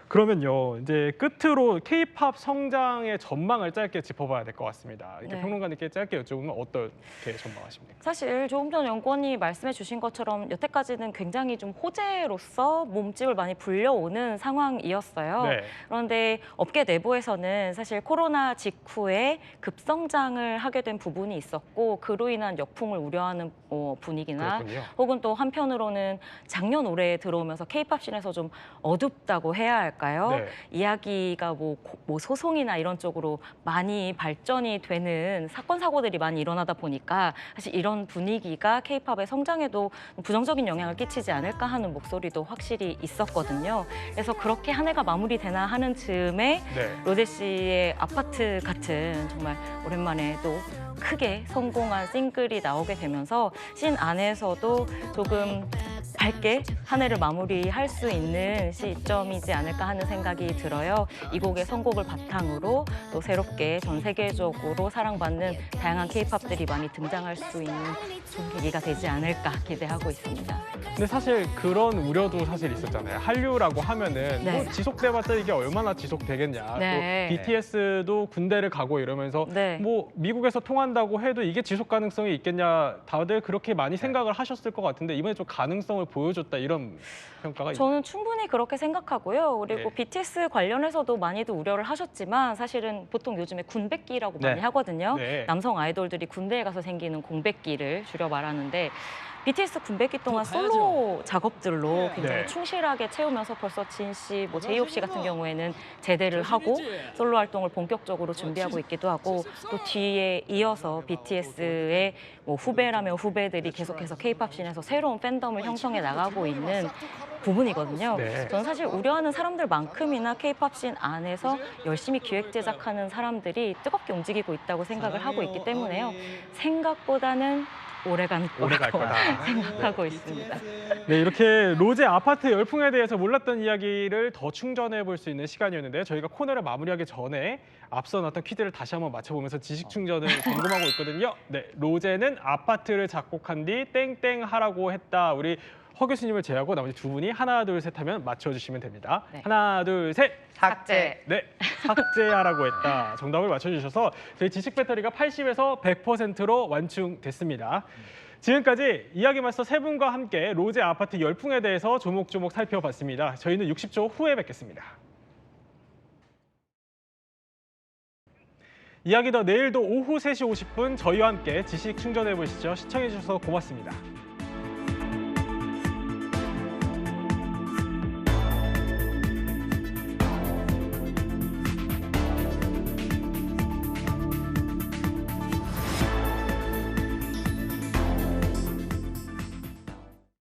그러면요, 이제 끝으로 K-팝 성장의 전망을 짧게 짚어봐야 될 것 같습니다. 이렇게 네. 평론가님께 짧게 여쭤보면 어떻게 전망하십니까? 사실 조금 전 연구원이 말씀해 주신 것처럼 여태까지는 굉장히 좀 호재로서 몸집을 많이 불려오는 상황이었어요. 네. 그런데 업계 내부에서는 사실 코로나 직후에 급성장을 하게 된 부분이 있었고 그로 인한 역풍을 우려하는 분위기나 그렇군요. 혹은 또 한편으로는 작년 올해에 들어오면서 K-팝 씬에서 좀 어둡다고 해야 할까요? 할까요? 네. 이야기가 뭐 소송이나 이런 쪽으로 많이 발전이 되는 사건 사고들이 많이 일어나다 보니까 사실 이런 분위기가 K-팝의 성장에도 부정적인 영향을 끼치지 않을까 하는 목소리도 확실히 있었거든요. 그래서 그렇게 한 해가 마무리되나 하는 즈음에 네. 로제 씨의 아파트 같은 정말 오랜만에 또 크게 성공한 싱글이 나오게 되면서 씬 안에서도 조금 밝게 한 해를 마무리할 수 있는 시점이지 않을까 하는 생각이 들어요. 이 곡의 선곡을 바탕으로 또 새롭게 전 세계적으로 사랑받는 다양한 K-팝들이 많이 등장할 수 있는 좋은 계기가 되지 않을까 기대하고 있습니다. 근데 사실 그런 우려도 사실 있었잖아요. 한류라고 하면은 네. 뭐 지속돼봤자 이게 얼마나 지속되겠냐. 네. 또 BTS도 군대를 가고 이러면서 네. 뭐 미국에서 통한다고 해도 이게 지속 가능성이 있겠냐. 다들 그렇게 많이 생각을 하셨을 것 같은데 이번에 좀 가능성을 보여줬다 이런 평가가 저는 충분히 그렇게 생각하고요. 그리고 네. BTS 관련해서도 많이들 우려를 하셨지만 사실은 보통 요즘에 군백기라고 네. 많이 하거든요. 네. 남성 아이돌들이 군대에 가서 생기는 공백기를 줄여 말하는데 BTS 군백기 동안 솔로 작업들로 굉장히 네. 충실하게 채우면서 벌써 진 씨, 뭐 제이홉 씨 같은 경우에는 제대를 하고 솔로 활동을 본격적으로 준비하고 있기도 하고 또 뒤에 이어서 BTS의 뭐 후배라면 후배들이 계속해서 K-팝 씬에서 새로운 팬덤을 형성해 나가고 있는 부분이거든요. 네. 저는 사실 우려하는 사람들만큼이나 K-팝 씬 안에서 열심히 기획 제작하는 사람들이 뜨겁게 움직이고 있다고 생각을 하고 있기 때문에요. 생각보다는 오래 갈 거다 생각하고 있습니다. 네, 이렇게 로제 아파트 열풍에 대해서 몰랐던 이야기를 더 충전해 볼 수 있는 시간이었는데요. 저희가 코너를 마무리하기 전에 앞서 나왔던 퀴즈를 다시 한번 맞춰보면서 지식 충전을 점검하고 있거든요. 네, 로제는 아파트를 작곡한 뒤 땡땡 하라고 했다. 우리 허 교수님을 제외하고 나머지 두 분이 하나, 둘, 셋 하면 맞춰주시면 됩니다. 네. 하나, 둘, 셋! 삭제. 네, 삭제하라고 했다. 정답을 맞춰주셔서 저희 지식 배터리가 80에서 100%로 완충됐습니다. 지금까지 이야기 마스터 세 분과 함께 로제 아파트 열풍에 대해서 조목조목 살펴봤습니다. 저희는 60초 후에 뵙겠습니다. 이야기 더 내일도 오후 3시 50분 저희와 함께 지식 충전해 보시죠. 시청해 주셔서 고맙습니다.